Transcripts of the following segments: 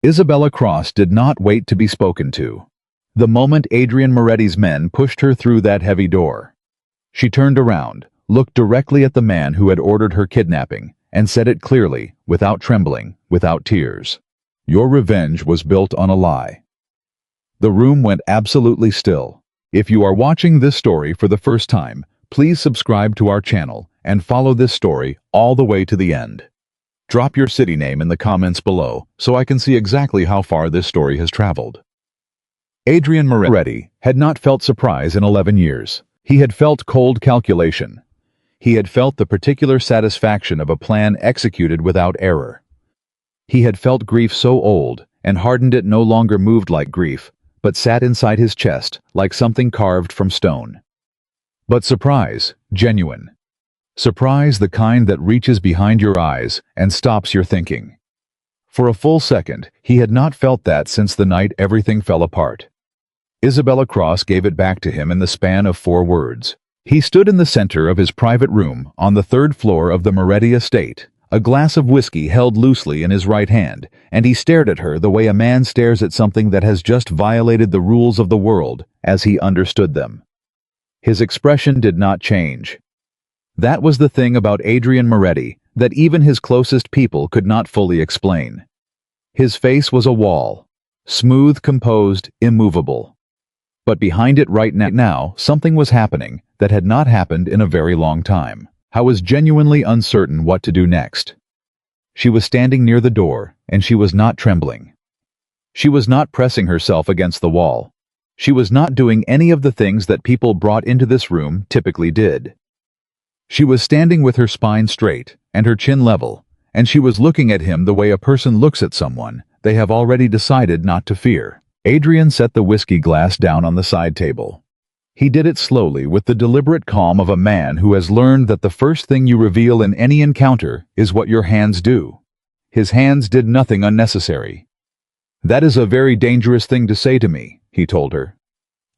Isabella Cross did not wait to be spoken to. The moment Adrian Moretti's men pushed her through that heavy door, she turned around, looked directly at the man who had ordered her kidnapping, and said it clearly, without trembling, without tears. "Your revenge was built on a lie." The room went absolutely still. If you are watching this story for the first time, please subscribe to our channel and follow this story all the way to the end. Drop your city name in the comments below so I can see exactly how far this story has traveled. Adrian Moretti had not felt surprise in 11 years. He had felt cold calculation. He had felt the particular satisfaction of a plan executed without error. He had felt grief so old and hardened it no longer moved like grief, but sat inside his chest like something carved from stone. But surprise, genuine. Surprise the kind that reaches behind your eyes and stops your thinking. For a full second, he had not felt that since the night everything fell apart. Isabella Cross gave it back to him in the span of 4 words. He stood in the center of his private room on the 3rd floor of the Moretti estate, a glass of whiskey held loosely in his right hand, and he stared at her the way a man stares at something that has just violated the rules of the world as he understood them. His expression did not change. That was the thing about Adrian Moretti that even his closest people could not fully explain. His face was a wall, smooth, composed, immovable. But behind it right now, something was happening that had not happened in a very long time. I was genuinely uncertain what to do next. She was standing near the door, and she was not trembling. She was not pressing herself against the wall. She was not doing any of the things that people brought into this room typically did. She was standing with her spine straight and her chin level, and she was looking at him the way a person looks at someone they have already decided not to fear. Adrian set the whiskey glass down on the side table. He did it slowly with the deliberate calm of a man who has learned that the first thing you reveal in any encounter is what your hands do. His hands did nothing unnecessary. "That is a very dangerous thing to say to me," he told her.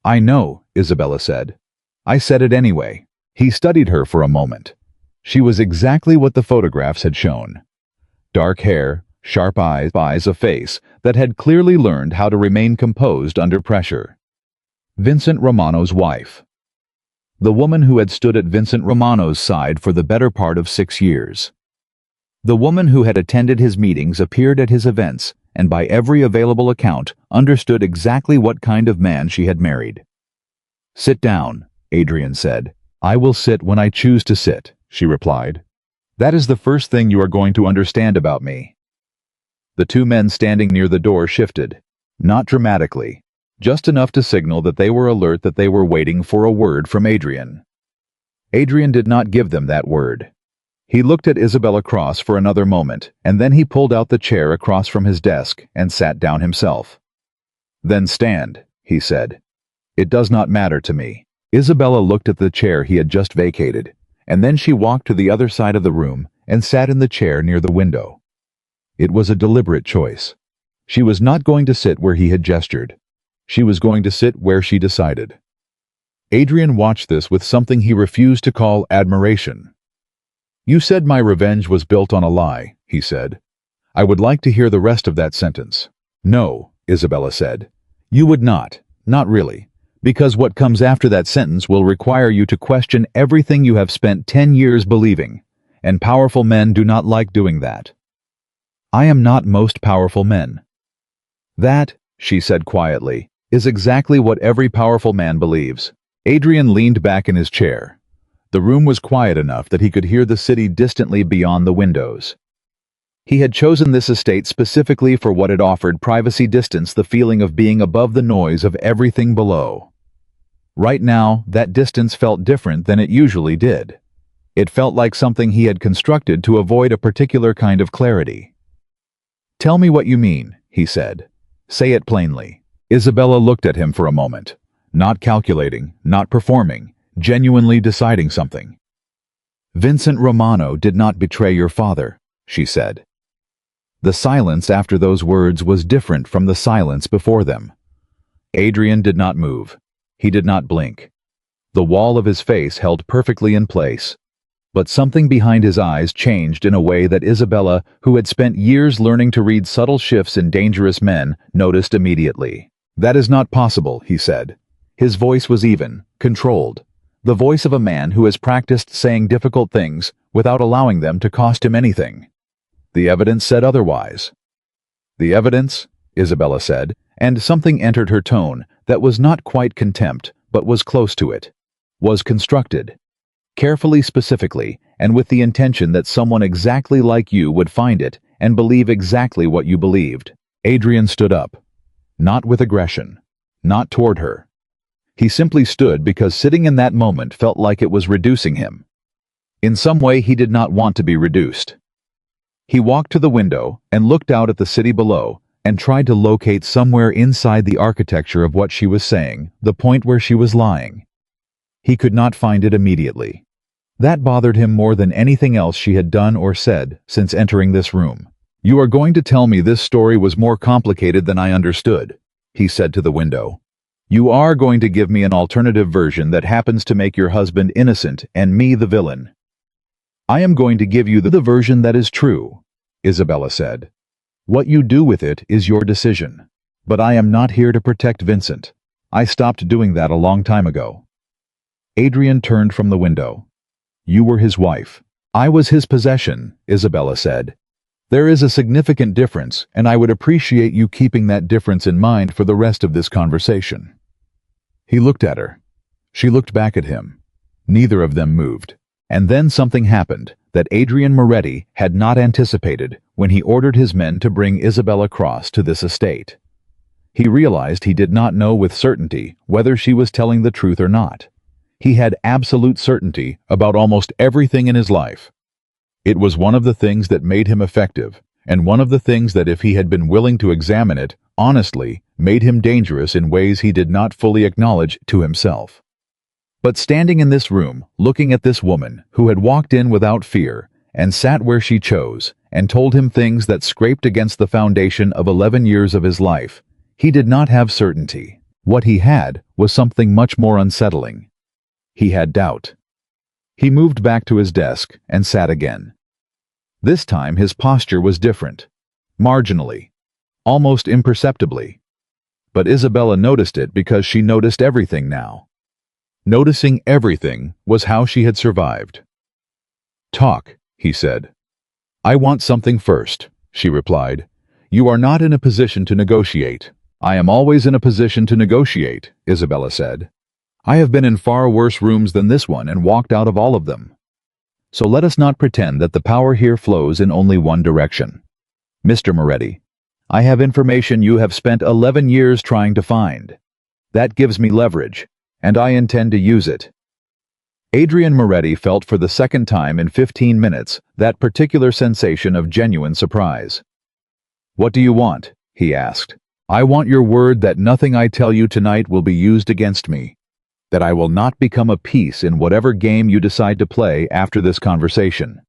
"I know," Isabella said. "I said it anyway." He studied her for a moment. She was exactly what the photographs had shown. Dark hair, sharp eyes, a face that had clearly learned how to remain composed under pressure. Vincent Romano's wife. The woman who had stood at Vincent Romano's side for the better part of 6 years. The woman who had attended his meetings, appeared at his events, and by every available account understood exactly what kind of man she had married. "Sit down," Adrian said. "I will sit when I choose to sit," she replied. "That is the first thing you are going to understand about me." The 2 men standing near the door shifted, not dramatically, just enough to signal that they were alert, that they were waiting for a word from Adrian. Adrian did not give them that word. He looked at Isabella Cross for another moment, and then he pulled out the chair across from his desk and sat down himself. "Then stand," he said. "It does not matter to me." Isabella looked at the chair he had just vacated, and then she walked to the other side of the room and sat in the chair near the window. It was a deliberate choice. She was not going to sit where he had gestured. She was going to sit where she decided. Adrian watched this with something he refused to call admiration. "You said my revenge was built on a lie," he said. "I would like to hear the rest of that sentence." "No," Isabella said. "You would not really. Because what comes after that sentence will require you to question everything you have spent 10 years believing, and powerful men do not like doing that." "I am not most powerful men." "That," she said quietly, "is exactly what every powerful man believes." Adrian leaned back in his chair. The room was quiet enough that he could hear the city distantly beyond the windows. He had chosen this estate specifically for what it offered: privacy, distance, the feeling of being above the noise of everything below. Right now, that distance felt different than it usually did. It felt like something he had constructed to avoid a particular kind of clarity. "Tell me what you mean," he said. "Say it plainly." Isabella looked at him for a moment, not calculating, not performing, genuinely deciding something. "Vincent Romano did not betray your father," she said. The silence after those words was different from the silence before them. Adrian did not move. He did not blink. The wall of his face held perfectly in place. But something behind his eyes changed in a way that Isabella, who had spent years learning to read subtle shifts in dangerous men, noticed immediately. "That is not possible," he said. His voice was even, controlled. The voice of a man who has practiced saying difficult things without allowing them to cost him anything. The evidence said otherwise. "The evidence," Isabella said, and something entered her tone that was not quite contempt, but was close to it. "Was constructed. Carefully, specifically, and with the intention that someone exactly like you would find it and believe exactly what you believed." Adrian stood up. Not with aggression. Not toward her. He simply stood because sitting in that moment felt like it was reducing him. In some way he did not want to be reduced. He walked to the window and looked out at the city below and tried to locate somewhere inside the architecture of what she was saying, the point where she was lying. He could not find it immediately. That bothered him more than anything else she had done or said since entering this room. "You are going to tell me this story was more complicated than I understood," he said to the window. "You are going to give me an alternative version that happens to make your husband innocent and me the villain." "I am going to give you the version that is true," Isabella said. "What you do with it is your decision. But I am not here to protect Vincent. I stopped doing that a long time ago." Adrian turned from the window. "You were his wife. I was his possession," Isabella said. "There is a significant difference, and I would appreciate you keeping that difference in mind for the rest of this conversation." He looked at her. She looked back at him. Neither of them moved. And then something happened that Adrian Moretti had not anticipated when he ordered his men to bring Isabella Cross to this estate. He realized he did not know with certainty whether she was telling the truth or not. He had absolute certainty about almost everything in his life. It was one of the things that made him effective, and one of the things that, if he had been willing to examine it honestly, made him dangerous in ways he did not fully acknowledge to himself. But standing in this room, looking at this woman who had walked in without fear and sat where she chose and told him things that scraped against the foundation of 11 years of his life, he did not have certainty. What he had was something much more unsettling. He had doubt. He moved back to his desk and sat again. This time his posture was different. Marginally. Almost imperceptibly. But Isabella noticed it because she noticed everything now. Noticing everything was how she had survived. "Talk," he said. "I want something first," she replied. "You are not in a position to negotiate." "I am always in a position to negotiate," Isabella said. "I have been in far worse rooms than this one and walked out of all of them. So let us not pretend that the power here flows in only one direction. Mr. Moretti, I have information you have spent 11 years trying to find. That gives me leverage, and I intend to use it." Adrian Moretti felt for the second time in 15 minutes that particular sensation of genuine surprise. "What do you want?" he asked. "I want your word that nothing I tell you tonight will be used against me. That I will not become a piece in whatever game you decide to play after this conversation.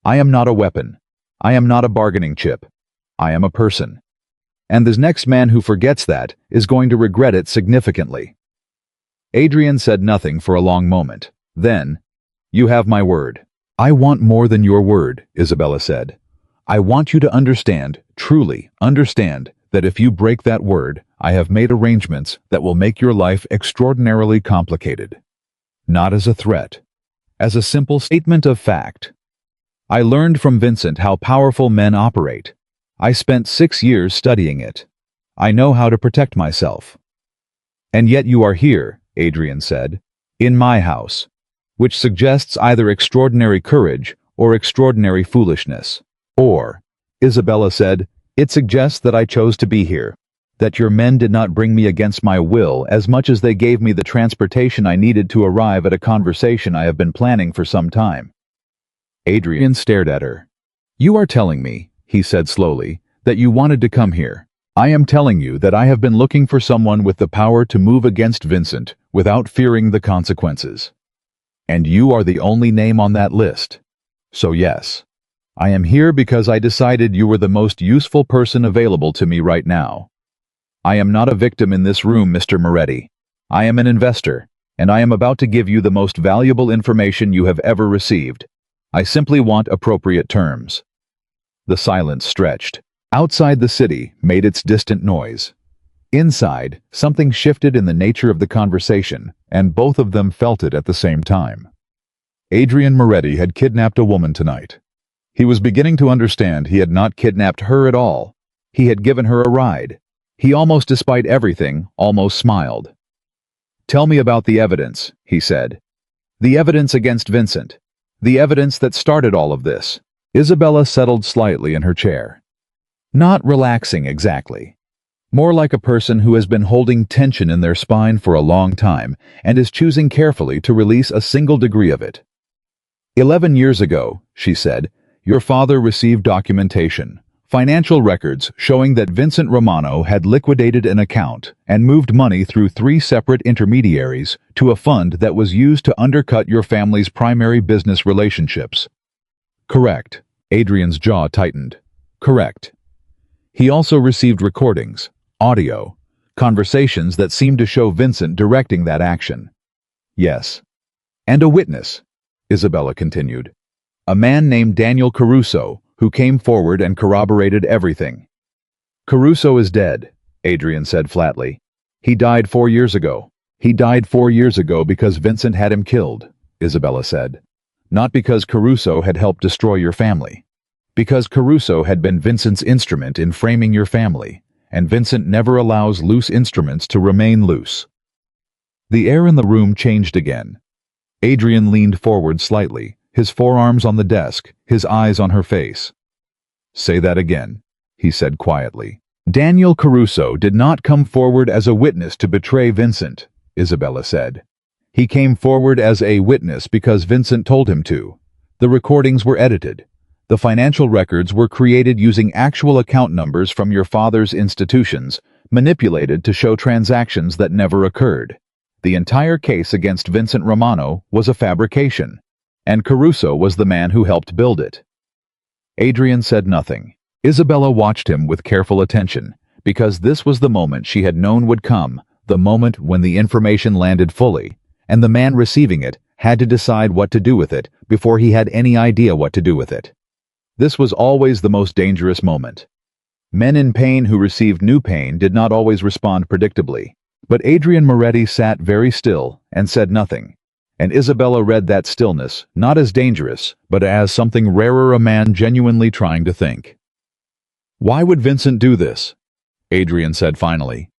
I am not a weapon. I am not a bargaining chip. I am a person. And the next man who forgets that is going to regret it significantly." Adrian said nothing for a long moment. Then, "You have my word." "I want more than your word," Isabella said. "I want you to understand, truly understand, that if you break that word, I have made arrangements that will make your life extraordinarily complicated. Not as a threat, as a simple statement of fact. I learned from Vincent how powerful men operate. I spent 6 years studying it. I know how to protect myself." "And yet you are here," Adrian said, "in my house," which suggests either extraordinary courage or extraordinary foolishness. "Or," Isabella said, "it suggests that I chose to be here, that your men did not bring me against my will as much as they gave me the transportation I needed to arrive at a conversation I have been planning for some time." Adrian stared at her. "You are telling me," he said slowly, "that you wanted to come here. I am telling you that I have been looking for someone with the power to move against Vincent without fearing the consequences. And you are the only name on that list. So yes, I am here because I decided you were the most useful person available to me right now. I am not a victim in this room, Mr. Moretti. I am an investor, and I am about to give you the most valuable information you have ever received. I simply want appropriate terms." The silence stretched. Outside the city made its distant noise. Inside, something shifted in the nature of the conversation, and both of them felt it at the same time. Adrian Moretti had kidnapped a woman tonight. He was beginning to understand he had not kidnapped her at all. He had given her a ride. He almost, despite everything, almost smiled. "Tell me about the evidence," he said. "The evidence against Vincent. The evidence that started all of this." Isabella settled slightly in her chair. Not relaxing exactly. More like a person who has been holding tension in their spine for a long time and is choosing carefully to release a single degree of it. 11 years ago, she said, your father received documentation, financial records showing that Vincent Romano had liquidated an account and moved money through 3 separate intermediaries to a fund that was used to undercut your family's primary business relationships. Correct. Adrian's jaw tightened. Correct. He also received recordings, audio, conversations that seemed to show Vincent directing that action. Yes. And a witness, Isabella continued. A man named Daniel Caruso, who came forward and corroborated everything. Caruso is dead, Adrian said flatly. He died 4 years ago. He died 4 years ago because Vincent had him killed, Isabella said. Not because Caruso had helped destroy your family. Because Caruso had been Vincent's instrument in framing your family, and Vincent never allows loose instruments to remain loose. The air in the room changed again. Adrian leaned forward slightly, his forearms on the desk, his eyes on her face. Say that again, he said quietly. Daniel Caruso did not come forward as a witness to betray Vincent, Isabella said. He came forward as a witness because Vincent told him to. The recordings were edited. The financial records were created using actual account numbers from your father's institutions, manipulated to show transactions that never occurred. The entire case against Vincent Romano was a fabrication, and Caruso was the man who helped build it. Adrian said nothing. Isabella watched him with careful attention, because this was the moment she had known would come, the moment when the information landed fully, and the man receiving it had to decide what to do with it before he had any idea what to do with it. This was always the most dangerous moment. Men in pain who received new pain did not always respond predictably, but Adrian Moretti sat very still and said nothing, and Isabella read that stillness not as dangerous, but as something rarer, a man genuinely trying to think. Why would Vincent do this? Adrian said finally.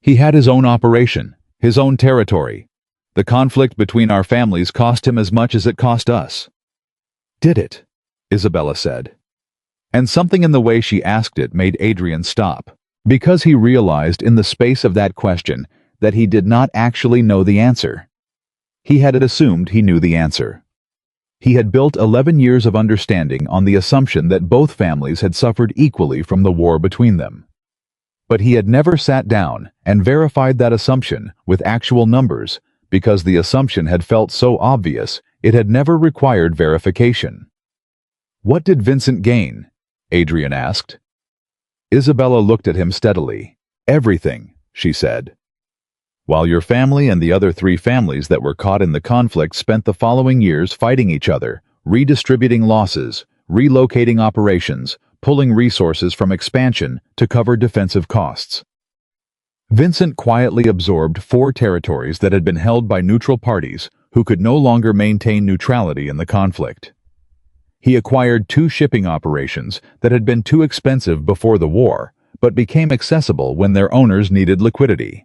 He had his own operation, his own territory. The conflict between our families cost him as much as it cost us. Did it? Isabella said. And something in the way she asked it made Adrian stop, because he realized in the space of that question that he did not actually know the answer. He had assumed he knew the answer. He had built 11 years of understanding on the assumption that both families had suffered equally from the war between them. But he had never sat down and verified that assumption with actual numbers, because the assumption had felt so obvious it had never required verification. What did Vincent gain? Adrian asked. Isabella looked at him steadily. Everything, she said. While your family and the other 3 families that were caught in the conflict spent the following years fighting each other, redistributing losses, relocating operations, pulling resources from expansion to cover defensive costs. Vincent quietly absorbed 4 territories that had been held by neutral parties who could no longer maintain neutrality in the conflict. He acquired 2 shipping operations that had been too expensive before the war, but became accessible when their owners needed liquidity.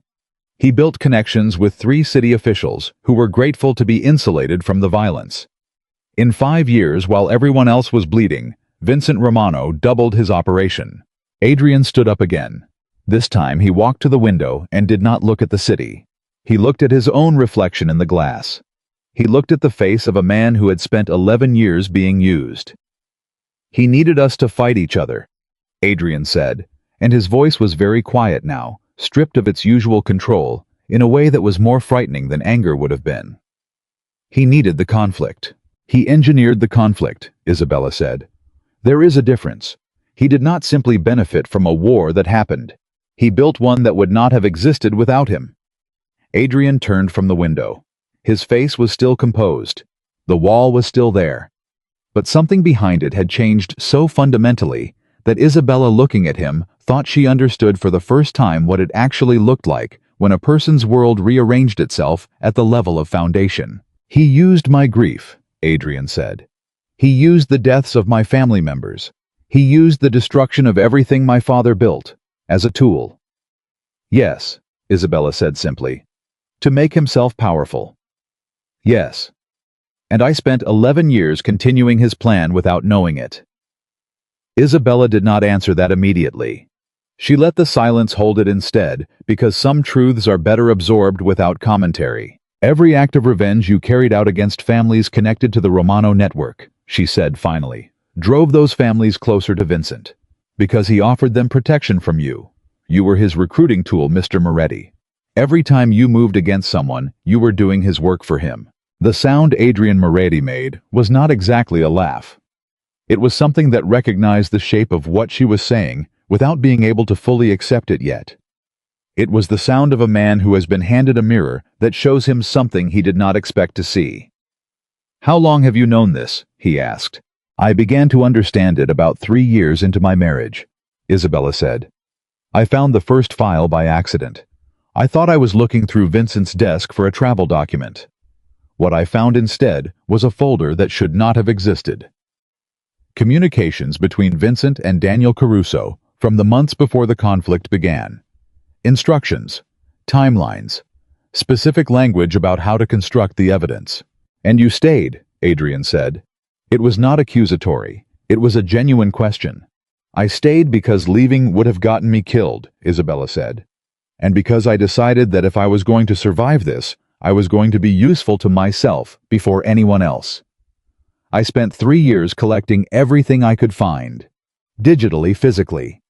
He built connections with 3 city officials who were grateful to be insulated from the violence. In 5 years, while everyone else was bleeding, Vincent Romano doubled his operation. Adrian stood up again. This time he walked to the window and did not look at the city. He looked at his own reflection in the glass. He looked at the face of a man who had spent 11 years being used. He needed us to fight each other, Adrian said, and his voice was very quiet now, stripped of its usual control, in a way that was more frightening than anger would have been. He needed the conflict. He engineered the conflict, Isabella said. There is a difference. He did not simply benefit from a war that happened. He built one that would not have existed without him. Adrian turned from the window. His face was still composed. The wall was still there. But something behind it had changed so fundamentally that Isabella, looking at him, thought she understood for the first time what it actually looked like when a person's world rearranged itself at the level of foundation. "He used my grief," Adrian said. "He used the deaths of my family members. He used the destruction of everything my father built as a tool." "Yes," Isabella said simply. "To make himself powerful." "Yes. And I spent 11 years continuing his plan without knowing it." Isabella did not answer that immediately. She let the silence hold it instead, because some truths are better absorbed without commentary. "Every act of revenge you carried out against families connected to the Romano network," she said finally, "drove those families closer to Vincent. Because he offered them protection from you. You were his recruiting tool, Mr. Moretti. Every time you moved against someone, you were doing his work for him." The sound Adrian Moretti made was not exactly a laugh. It was something that recognized the shape of what she was saying without being able to fully accept it yet. It was the sound of a man who has been handed a mirror that shows him something he did not expect to see. "How long have you known this?" he asked. "I began to understand it about 3 years into my marriage," Isabella said. "I found the first file by accident. I thought I was looking through Vincent's desk for a travel document. What I found instead was a folder that should not have existed. Communications between Vincent and Daniel Caruso from the months before the conflict began. Instructions, timelines, specific language about how to construct the evidence." "And you stayed," Adrian said. It was not accusatory. It was a genuine question. "I stayed because leaving would have gotten me killed," Isabella said. "And because I decided that if I was going to survive this, I was going to be useful to myself before anyone else. I spent 3 years collecting everything I could find, digitally, physically.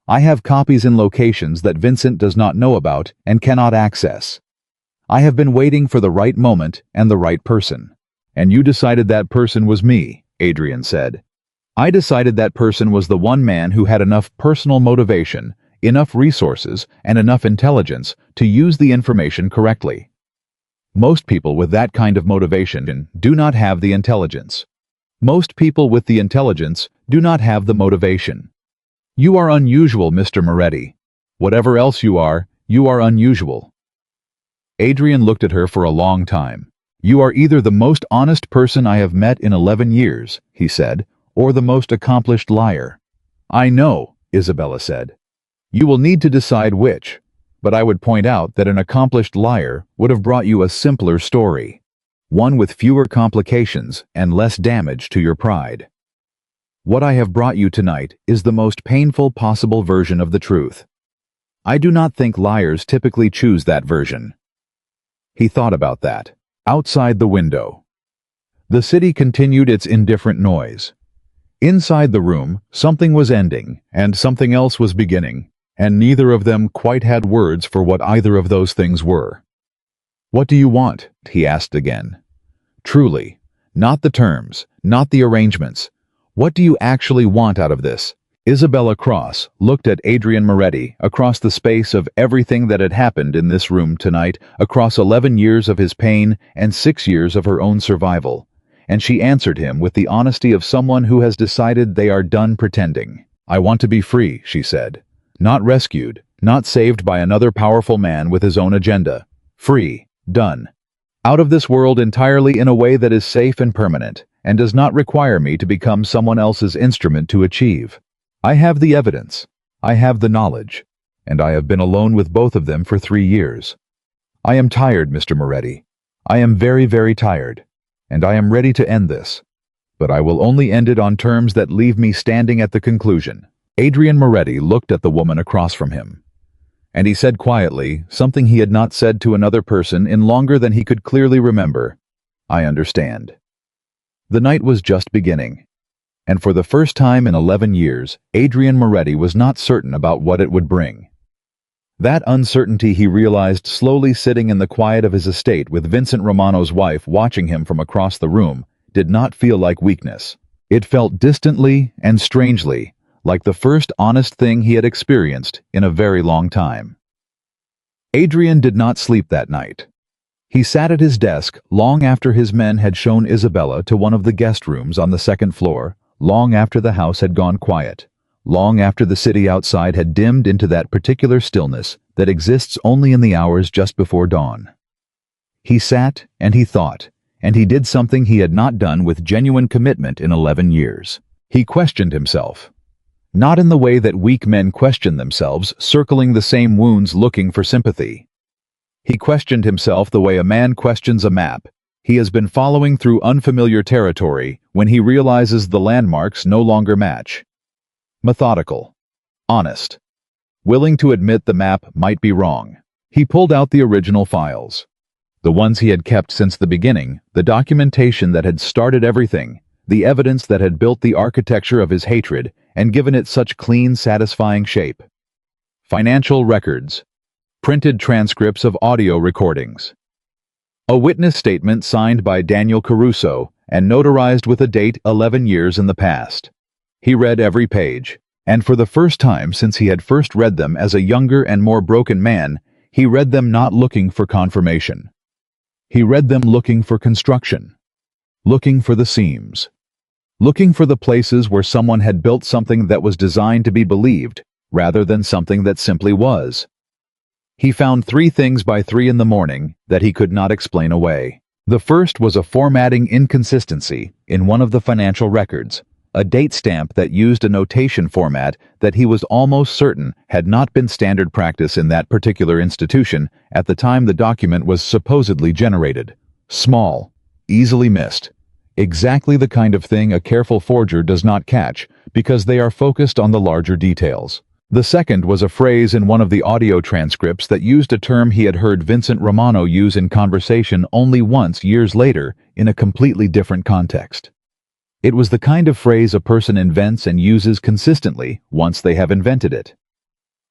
I have copies in locations that Vincent does not know about and cannot access. I have been waiting for the right moment and the right person." "And you decided that person was me," Adrian said. "I decided that person was the one man who had enough personal motivation, enough resources, and enough intelligence to use the information correctly. Most people with that kind of motivation do not have the intelligence. Most people with the intelligence do not have the motivation. You are unusual, Mr. Moretti. Whatever else you are unusual." Adrian looked at her for a long time. "You are either the most honest person I have met in 11 years, he said, "or the most accomplished liar." "I know," Isabella said. "You will need to decide which. But I would point out that an accomplished liar would have brought you a simpler story, one with fewer complications and less damage to your pride. What I have brought you tonight is the most painful possible version of the truth. I do not think liars typically choose that version." He thought about that. Outside the window. The city continued its indifferent noise. Inside the room, something was ending and something else was beginning, and neither of them quite had words for what either of those things were. "What do you want?" he asked again. "Truly. Not the terms, not the arrangements. What do you actually want out of this?" Isabella Cross looked at Adrian Moretti across the space of everything that had happened in this room tonight, across 11 years of his pain and 6 years of her own survival, and she answered him with the honesty of someone who has decided they are done pretending. "I want to be free," she said. "Not rescued, not saved by another powerful man with his own agenda. Free, done. Out of this world entirely in a way that is safe and permanent, and does not require me to become someone else's instrument to achieve. I have the evidence, I have the knowledge, and I have been alone with both of them for 3 years. I am tired, Mr. Moretti. I am very, very tired, and I am ready to end this. But I will only end it on terms that leave me standing at the conclusion." Adrian Moretti looked at the woman across from him, and he said quietly something he had not said to another person in longer than he could clearly remember. "I understand." The night was just beginning, and for the first time in 11 years, Adrian Moretti was not certain about what it would bring. That uncertainty he realized slowly sitting in the quiet of his estate with Vincent Romano's wife watching him from across the room did not feel like weakness. It felt distantly and strangely like the first honest thing he had experienced in a very long time. Adrian did not sleep that night. He sat at his desk long after his men had shown Isabella to one of the guest rooms on the second floor, long after the house had gone quiet, long after the city outside had dimmed into that particular stillness that exists only in the hours just before dawn. He sat and he thought, and he did something he had not done with genuine commitment in 11 years. He questioned himself. Not in the way that weak men question themselves, circling the same wounds looking for sympathy. He questioned himself the way a man questions a map. He has been following through unfamiliar territory when he realizes the landmarks no longer match. Methodical. Honest. Willing to admit the map might be wrong. He pulled out the original files. The ones he had kept since the beginning, the documentation that had started everything, the evidence that had built the architecture of his hatred and given it such clean, satisfying shape. Financial records. Printed transcripts of audio recordings. A witness statement signed by Daniel Caruso and notarized with a date 11 years in the past. He read every page, and for the first time since he had first read them as a younger and more broken man, he read them not looking for confirmation. He read them looking for construction, looking for the seams, looking for the places where someone had built something that was designed to be believed, rather than something that simply was. He found 3 things by 3 in the morning that he could not explain away. The first was a formatting inconsistency in one of the financial records, a date stamp that used a notation format that he was almost certain had not been standard practice in that particular institution at the time the document was supposedly generated. Small, easily missed. Exactly the kind of thing a careful forger does not catch because they are focused on the larger details. The second was a phrase in one of the audio transcripts that used a term he had heard Vincent Romano use in conversation only once years later in a completely different context. It was the kind of phrase a person invents and uses consistently once they have invented it.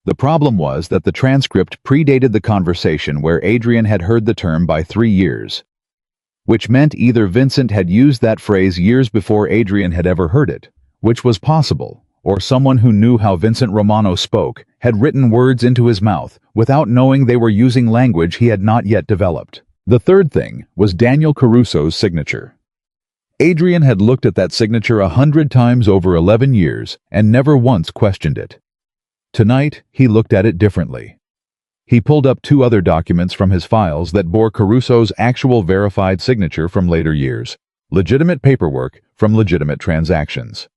The problem was that the transcript predated the conversation where Adrian had heard the term by 3 years, which meant either Vincent had used that phrase years before Adrian had ever heard it, which was possible, or someone who knew how Vincent Romano spoke had written words into his mouth without knowing they were using language he had not yet developed. The third thing was Daniel Caruso's signature. Adrian had looked at that signature 100 times over 11 years and never once questioned it. Tonight, he looked at it differently. He pulled up 2 other documents from his files that bore Caruso's actual verified signature from later years, legitimate paperwork from legitimate transactions.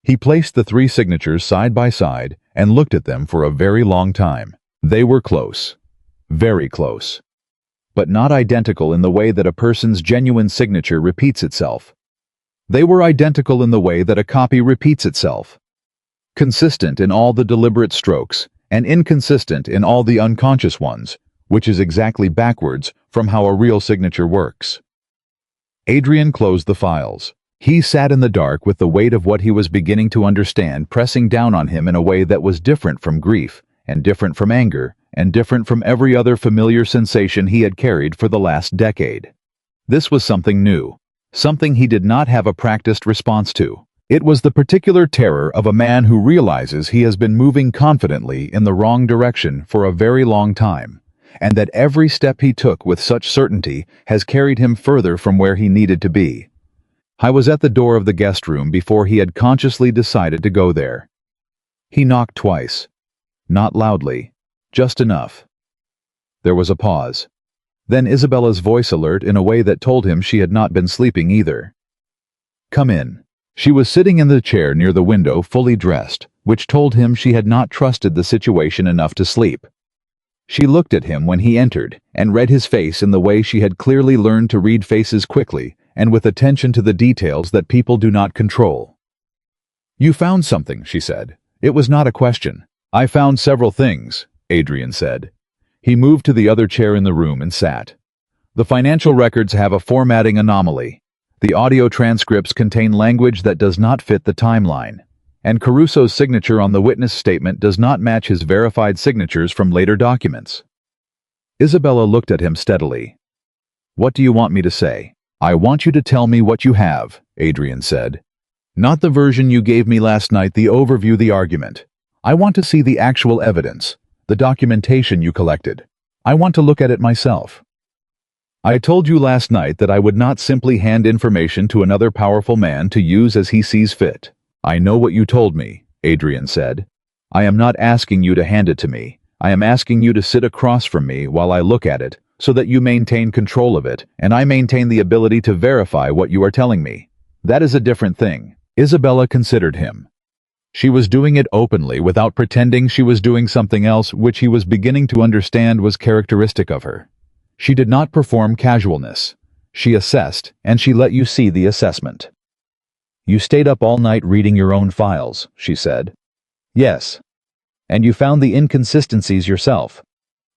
He placed the 3 signatures side by side and looked at them for a very long time. They were close. Very close. But not identical in the way that a person's genuine signature repeats itself. They were identical in the way that a copy repeats itself. Consistent in all the deliberate strokes, and inconsistent in all the unconscious ones, which is exactly backwards from how a real signature works. Adrian closed the files. He sat in the dark with the weight of what he was beginning to understand pressing down on him in a way that was different from grief, and different from anger, and different from every other familiar sensation he had carried for the last decade. This was something new, something he did not have a practiced response to. It was the particular terror of a man who realizes he has been moving confidently in the wrong direction for a very long time, and that every step he took with such certainty has carried him further from where he needed to be. I was at the door of the guest room before he had consciously decided to go there. He knocked twice. Not loudly, just enough. There was a pause. Then Isabella's voice alert in a way that told him she had not been sleeping either. "Come in." She was sitting in the chair near the window, fully dressed, which told him she had not trusted the situation enough to sleep. She looked at him when he entered and read his face in the way she had clearly learned to read faces quickly and with attention to the details that people do not control. "You found something," she said. It was not a question. "I found several things," Adrian said. He moved to the other chair in the room and sat. "The financial records have a formatting anomaly. The audio transcripts contain language that does not fit the timeline, and Caruso's signature on the witness statement does not match his verified signatures from later documents." Isabella looked at him steadily. "What do you want me to say?" "I want you to tell me what you have," Adrian said. "Not the version you gave me last night, the overview, the argument. I want to see the actual evidence, the documentation you collected. I want to look at it myself." I told you last night that I would not simply hand information to another powerful man to use as he sees fit. I know what you told me, Adrian said. I am not asking you to hand it to me. I am asking you to sit across from me while I look at it, so that you maintain control of it, and I maintain the ability to verify what you are telling me. That is a different thing. Isabella considered him. She was doing it openly without pretending she was doing something else which he was beginning to understand was characteristic of her. She did not perform casualness. She assessed, and she let you see the assessment. You stayed up all night reading your own files, she said. Yes. And you found the inconsistencies yourself.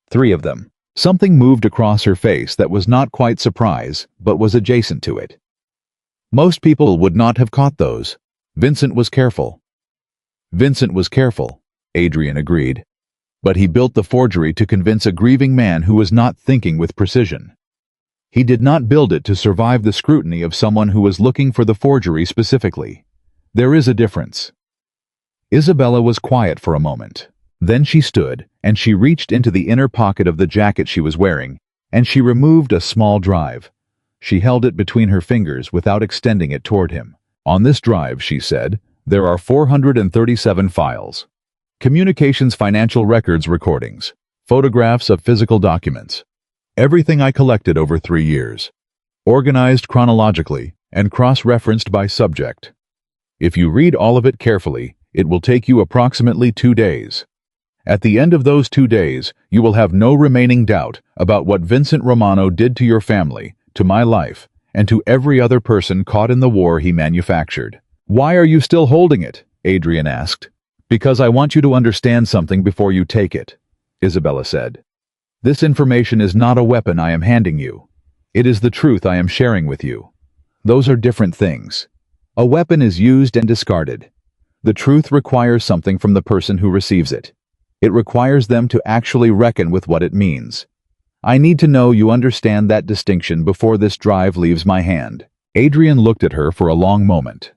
3 of them. Something moved across her face that was not quite surprise, but was adjacent to it. Most people would not have caught those. Vincent was careful. Vincent was careful, Adrian agreed. But he built the forgery to convince a grieving man who was not thinking with precision. He did not build it to survive the scrutiny of someone who was looking for the forgery specifically. There is a difference. Isabella was quiet for a moment. Then she stood, and she reached into the inner pocket of the jacket she was wearing, and she removed a small drive. She held it between her fingers without extending it toward him. On this drive, she said, there are 437 files. Communications, financial records, recordings, photographs of physical documents. Everything I collected over 3 years. Organized chronologically and cross-referenced by subject. If you read all of it carefully, it will take you approximately 2 days. At the end of those 2 days, you will have no remaining doubt about what Vincent Romano did to your family, to my life, and to every other person caught in the war he manufactured. Why are you still holding it? Adrian asked. Because I want you to understand something before you take it, Isabella said. This information is not a weapon I am handing you. It is the truth I am sharing with you. Those are different things. A weapon is used and discarded. The truth requires something from the person who receives it. It requires them to actually reckon with what it means. I need to know you understand that distinction before this drive leaves my hand. Adrian looked at her for a long moment.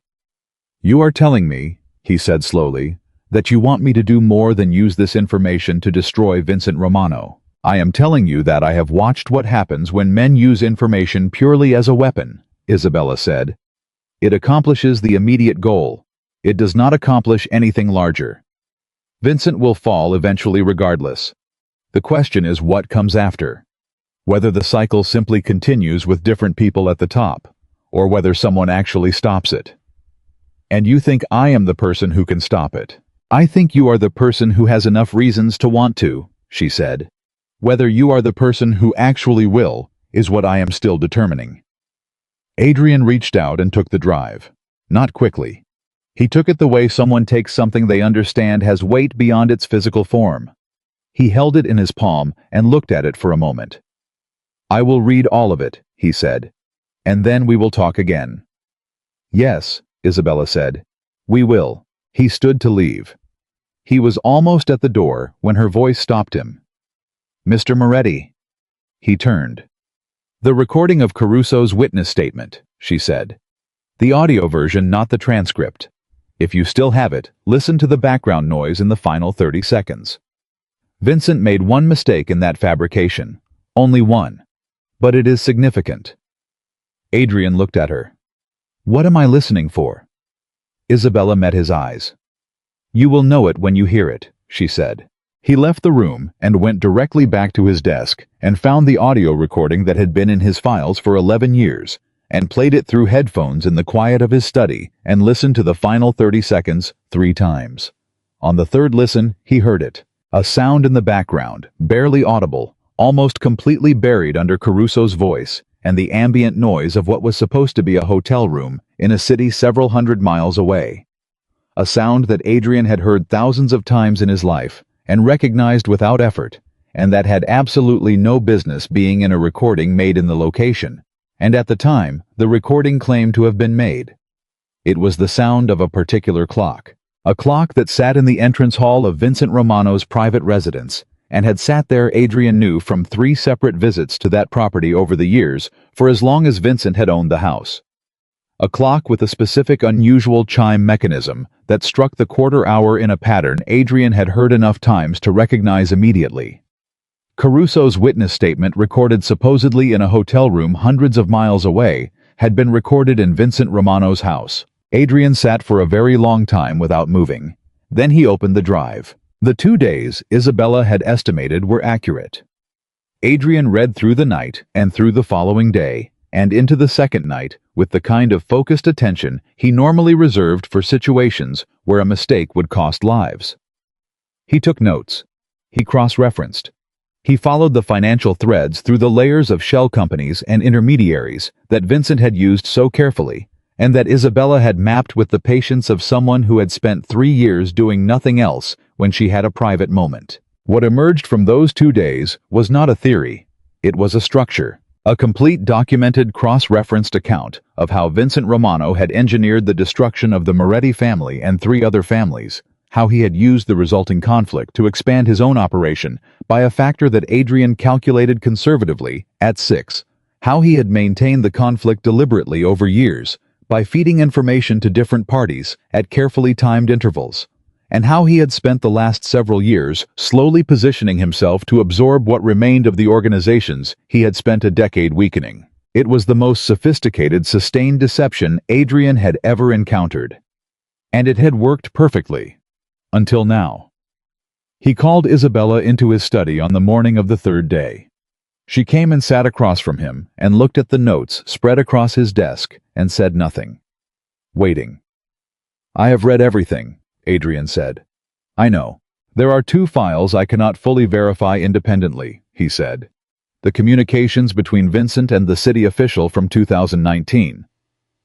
You are telling me, he said slowly, that you want me to do more than use this information to destroy Vincent Romano. I am telling you that I have watched what happens when men use information purely as a weapon, Isabella said. It accomplishes the immediate goal. It does not accomplish anything larger. Vincent will fall eventually regardless. The question is what comes after. Whether the cycle simply continues with different people at the top, or whether someone actually stops it. And you think I am the person who can stop it. I think you are the person who has enough reasons to want to, she said. Whether you are the person who actually will, is what I am still determining. Adrian reached out and took the drive. Not quickly. He took it the way someone takes something they understand has weight beyond its physical form. He held it in his palm and looked at it for a moment. I will read all of it, he said. And then we will talk again. Yes, Isabella said. We will. He stood to leave. He was almost at the door when her voice stopped him. Mr. Moretti. He turned. The recording of Caruso's witness statement, she said. The audio version, not the transcript. If you still have it, listen to the background noise in the final 30 seconds. Vincent made one mistake in that fabrication. Only one. But it is significant. Adrian looked at her. What am I listening for? Isabella met his eyes. You will know it when you hear it, she said. He left the room and went directly back to his desk and found the audio recording that had been in his files for 11 years and played it through headphones in the quiet of his study and listened to the final 30 seconds 3 times. On the third listen, he heard it. A sound in the background, barely audible, almost completely buried under Caruso's voice and the ambient noise of what was supposed to be a hotel room in a city several hundred miles away. A sound that Adrian had heard thousands of times in his life and recognized without effort, and that had absolutely no business being in a recording made in the location, and at the time, the recording claimed to have been made. It was the sound of a particular clock, a clock that sat in the entrance hall of Vincent Romano's private residence, and had sat there, Adrian knew, from 3 separate visits to that property over the years for as long as Vincent had owned the house. A clock with a specific unusual chime mechanism that struck the quarter hour in a pattern Adrian had heard enough times to recognize immediately. Caruso's witness statement, recorded supposedly in a hotel room hundreds of miles away, had been recorded in Vincent Romano's house. Adrian sat for a very long time without moving. Then he opened the drive. The 2 days Isabella had estimated were accurate. Adrian read through the night and through the following day, and into the second night, with the kind of focused attention he normally reserved for situations where a mistake would cost lives. He took notes. He cross-referenced. He followed the financial threads through the layers of shell companies and intermediaries that Vincent had used so carefully, and that Isabella had mapped with the patience of someone who had spent 3 years doing nothing else when she had a private moment. What emerged from those 2 days was not a theory. It was a structure, a complete documented cross-referenced account of how Vincent Romano had engineered the destruction of the Moretti family and 3 other families, how he had used the resulting conflict to expand his own operation by a factor that Adrian calculated conservatively at 6, how he had maintained the conflict deliberately over years by feeding information to different parties at carefully timed intervals, and how he had spent the last several years slowly positioning himself to absorb what remained of the organizations he had spent a decade weakening. It was the most sophisticated, sustained deception Adrian had ever encountered. And it had worked perfectly. Until now. He called Isabella into his study on the morning of the 3rd day. She came and sat across from him and looked at the notes spread across his desk and said nothing. Waiting. "I have read everything," Adrian said. "I know. There are 2 files I cannot fully verify independently," he said. "The communications between Vincent and the city official from 2019.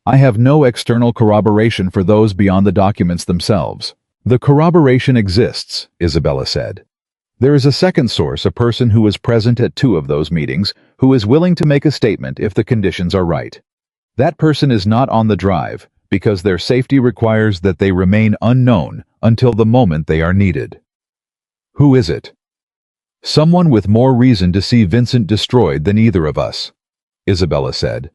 I have no external corroboration for those beyond the documents themselves." "The corroboration exists," Isabella said. "There is a second source, a person who was present at 2 of those meetings, who is willing to make a statement if the conditions are right. That person is not on the drive, because their safety requires that they remain unknown until the moment they are needed." "Who is it?" "Someone with more reason to see Vincent destroyed than either of us," Isabella said.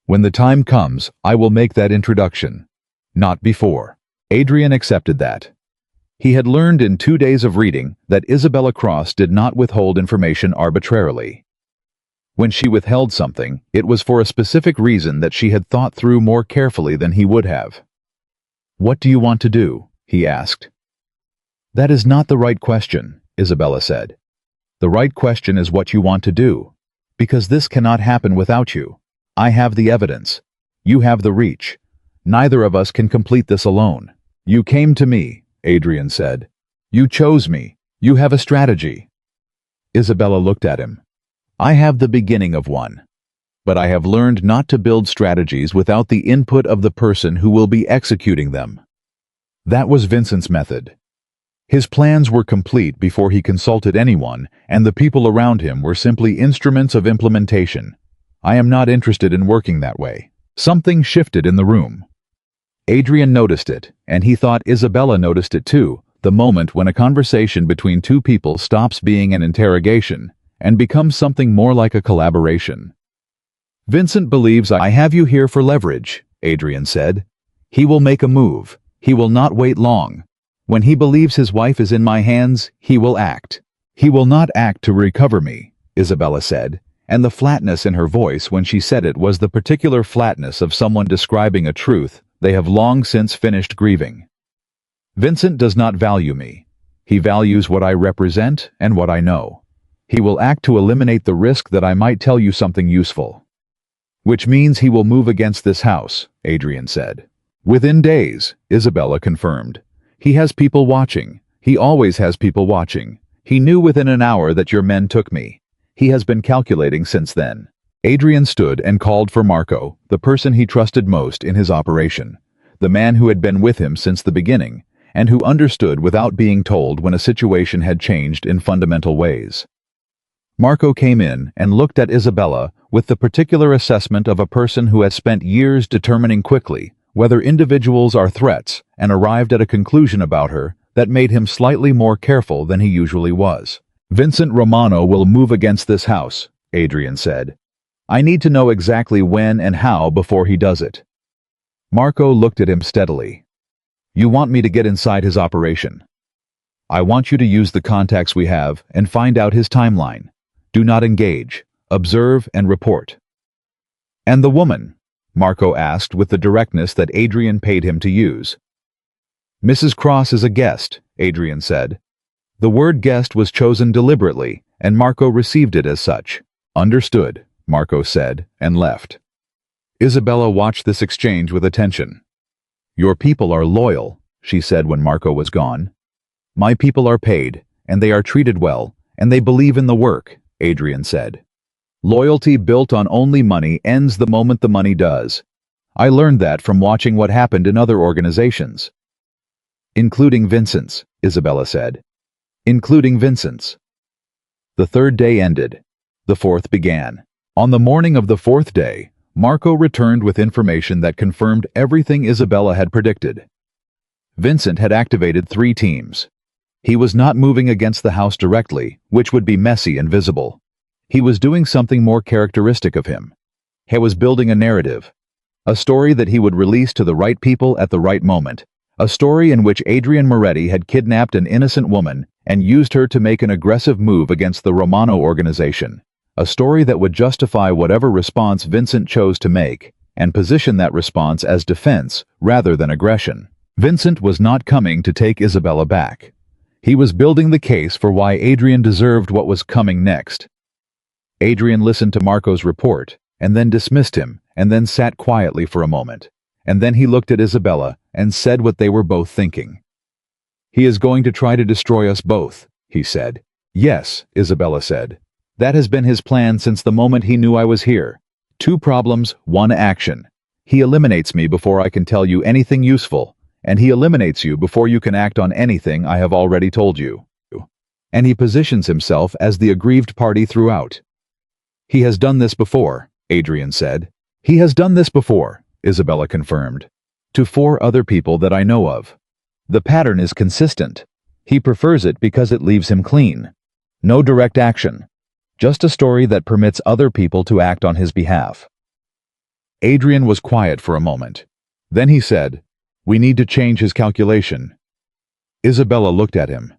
"When the time comes, I will make that introduction. Not before." Adrian accepted that. He had learned in 2 days of reading that Isabella Cross did not withhold information arbitrarily. When she withheld something, it was for a specific reason that she had thought through more carefully than he would have. "What do you want to do?" he asked. "That is not the right question," Isabella said. "The right question is what you want to do. Because this cannot happen without you. I have the evidence. You have the reach. Neither of us can complete this alone. You came to me," Adrian said. "You chose me. You have a strategy." Isabella looked at him. "I have the beginning of one. But I have learned not to build strategies without the input of the person who will be executing them." That was Vincent's method. His plans were complete before he consulted anyone, and the people around him were simply instruments of implementation. "I am not interested in working that way." Something shifted in the room. Adrian noticed it, and he thought Isabella noticed it too, the moment when a conversation between 2 people stops being an interrogation and becomes something more like a collaboration. "Vincent believes I have you here for leverage," Adrian said. "He will make a move. He will not wait long. When he believes his wife is in my hands, he will act. He will not act to recover me," Isabella said, and the flatness in her voice when she said it was the particular flatness of someone describing a truth they have long since finished grieving. "Vincent does not value me. He values what I represent and what I know. He will act to eliminate the risk that I might tell you something useful." "Which means he will move against this house," Adrian said. "Within days," Isabella confirmed. "He has people watching. He always has people watching. He knew within an hour that your men took me. He has been calculating since then." Adrian stood and called for Marco, the person he trusted most in his operation, the man who had been with him since the beginning, and who understood without being told when a situation had changed in fundamental ways. Marco came in and looked at Isabella with the particular assessment of a person who has spent years determining quickly whether individuals are threats and arrived at a conclusion about her that made him slightly more careful than he usually was. "Vincent Romano will move against this house," Adrian said. "I need to know exactly when and how before he does it." Marco looked at him steadily. "You want me to get inside his operation. I want you to use the contacts we have and find out his timeline. Do not engage. Observe and report. And the woman? Marco asked with the directness that Adrian paid him to use. Mrs. Cross is a guest, Adrian said. The word guest was chosen deliberately, and Marco received it as such. Understood, Marco said, and left. Isabella watched this exchange with attention. Your people are loyal, she said when Marco was gone. My people are paid, and they are treated well, and they believe in the work, Adrian said. Loyalty built on only money ends the moment the money does. I learned that from watching what happened in other organizations. Including Vincent's, Isabella said. Including Vincent's. The third day ended. The fourth began. On the morning of the fourth day, Marco returned with information that confirmed everything Isabella had predicted. Vincent had activated 3 teams. He was not moving against the house directly, which would be messy and visible. He was doing something more characteristic of him. He was building a narrative. A story that he would release to the right people at the right moment. A story in which Adrian Moretti had kidnapped an innocent woman and used her to make an aggressive move against the Romano organization. A story that would justify whatever response Vincent chose to make, and position that response as defense rather than aggression. Vincent was not coming to take Isabella back. He was building the case for why Adrian deserved what was coming next. Adrian listened to Marco's report, and then dismissed him, and then sat quietly for a moment. And then he looked at Isabella and said what they were both thinking. He is going to try to destroy us both, he said. Yes, Isabella said. That has been his plan since the moment he knew I was here. 2 problems, 1 action. He eliminates me before I can tell you anything useful, and he eliminates you before you can act on anything I have already told you. And he positions himself as the aggrieved party throughout. He has done this before, Adrian said. He has done this before, Isabella confirmed. To 4 other people that I know of. The pattern is consistent. He prefers it because it leaves him clean. No direct action. Just a story that permits other people to act on his behalf. Adrian was quiet for a moment. Then he said, We need to change his calculation. Isabella looked at him.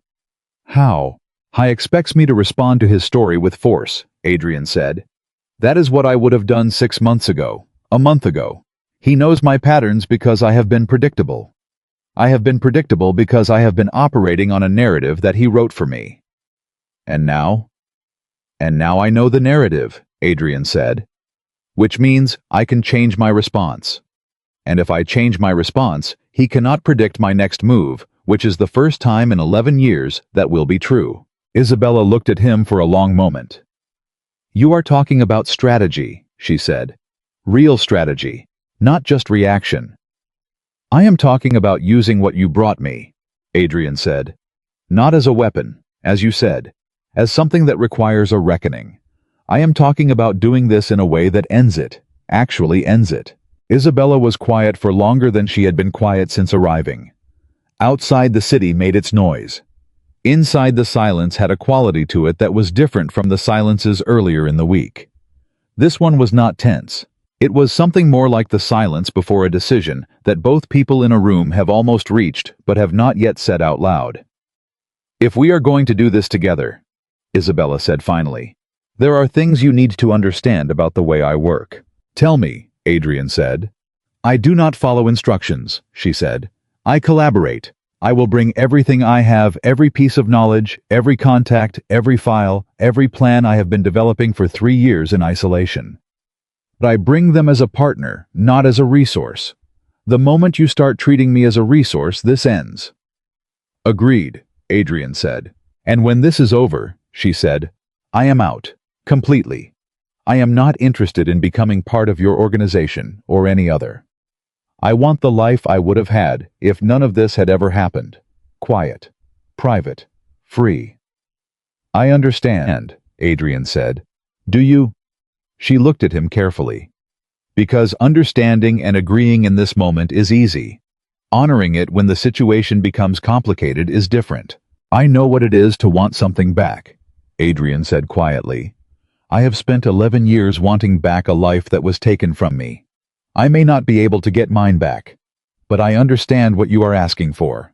How? He expects me to respond to his story with force, Adrian said. That is what I would have done 6 months ago, a month ago. He knows my patterns because I have been predictable. I have been predictable because I have been operating on a narrative that he wrote for me. And now? And now I know the narrative, Adrian said. Which means I can change my response. And if I change my response, he cannot predict my next move, which is the first time in 11 years that will be true. Isabella looked at him for a long moment. You are talking about strategy, she said. Real strategy, not just reaction. I am talking about using what you brought me, Adrian said. Not as a weapon, as you said, as something that requires a reckoning. I am talking about doing this in a way that ends it, actually ends it. Isabella was quiet for longer than she had been quiet since arriving. Outside the city made its noise. Inside the silence had a quality to it that was different from the silences earlier in the week. This one was not tense. It was something more like the silence before a decision that both people in a room have almost reached but have not yet said out loud. If we are going to do this together, Isabella said finally, there are things you need to understand about the way I work. Tell me, Adrian said. I do not follow instructions, she said. I collaborate. I will bring everything I have, every piece of knowledge, every contact, every file, every plan I have been developing for 3 years in isolation. But I bring them as a partner, not as a resource. The moment you start treating me as a resource, this ends. Agreed, Adrian said. And when this is over, she said, I am out, completely. I am not interested in becoming part of your organization or any other. I want the life I would have had if none of this had ever happened. Quiet, private, free. I understand, Adrian said. Do you? She looked at him carefully. Because understanding and agreeing in this moment is easy. Honoring it when the situation becomes complicated is different. I know what it is to want something back, Adrian said quietly. I have spent 11 years wanting back a life that was taken from me. I may not be able to get mine back, but I understand what you are asking for.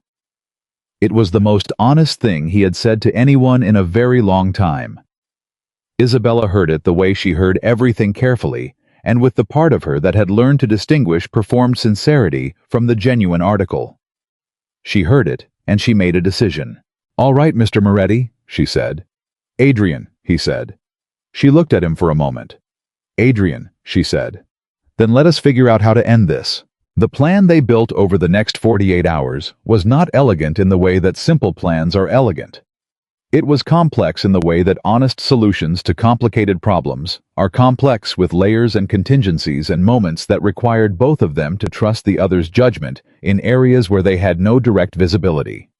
It was the most honest thing he had said to anyone in a very long time. Isabella heard it the way she heard everything carefully, and with the part of her that had learned to distinguish performed sincerity from the genuine article. She heard it, and she made a decision. "All right, Mr. Moretti," she said. "Adrian," he said. She looked at him for a moment. "Adrian," she said. "Then let us figure out how to end this." The plan they built over the next 48 hours was not elegant in the way that simple plans are elegant. It was complex in the way that honest solutions to complicated problems are complex, with layers and contingencies and moments that required both of them to trust the other's judgment in areas where they had no direct visibility.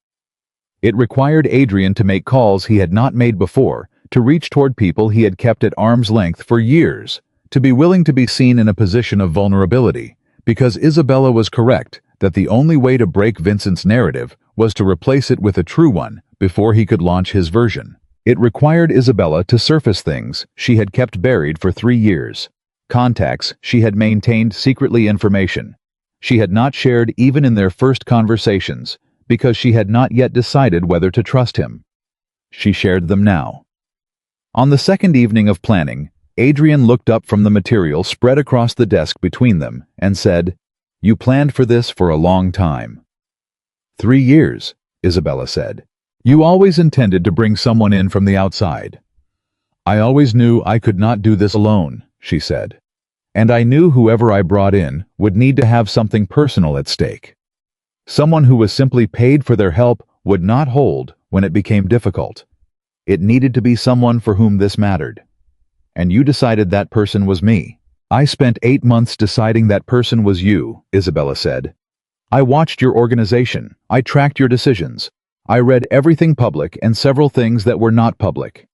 It required Adrian to make calls he had not made before, to reach toward people he had kept at arm's length for years, to be willing to be seen in a position of vulnerability, because Isabella was correct that the only way to break Vincent's narrative was to replace it with a true one before he could launch his version. It required Isabella to surface things she had kept buried for 3 years, contacts she had maintained secretly, information she had not shared even in their first conversations, because she had not yet decided whether to trust him. She shared them now. On the second evening of planning, Adrian looked up from the material spread across the desk between them and said, "You planned for this for a long time." 3 years, Isabella said. "You always intended to bring someone in from the outside." "I always knew I could not do this alone," she said. "And I knew whoever I brought in would need to have something personal at stake. Someone who was simply paid for their help would not hold when it became difficult. It needed to be someone for whom this mattered. And you decided that person was me." "I spent 8 months deciding that person was you," Isabella said. "I watched your organization. I tracked your decisions. I read everything public and several things that were not public.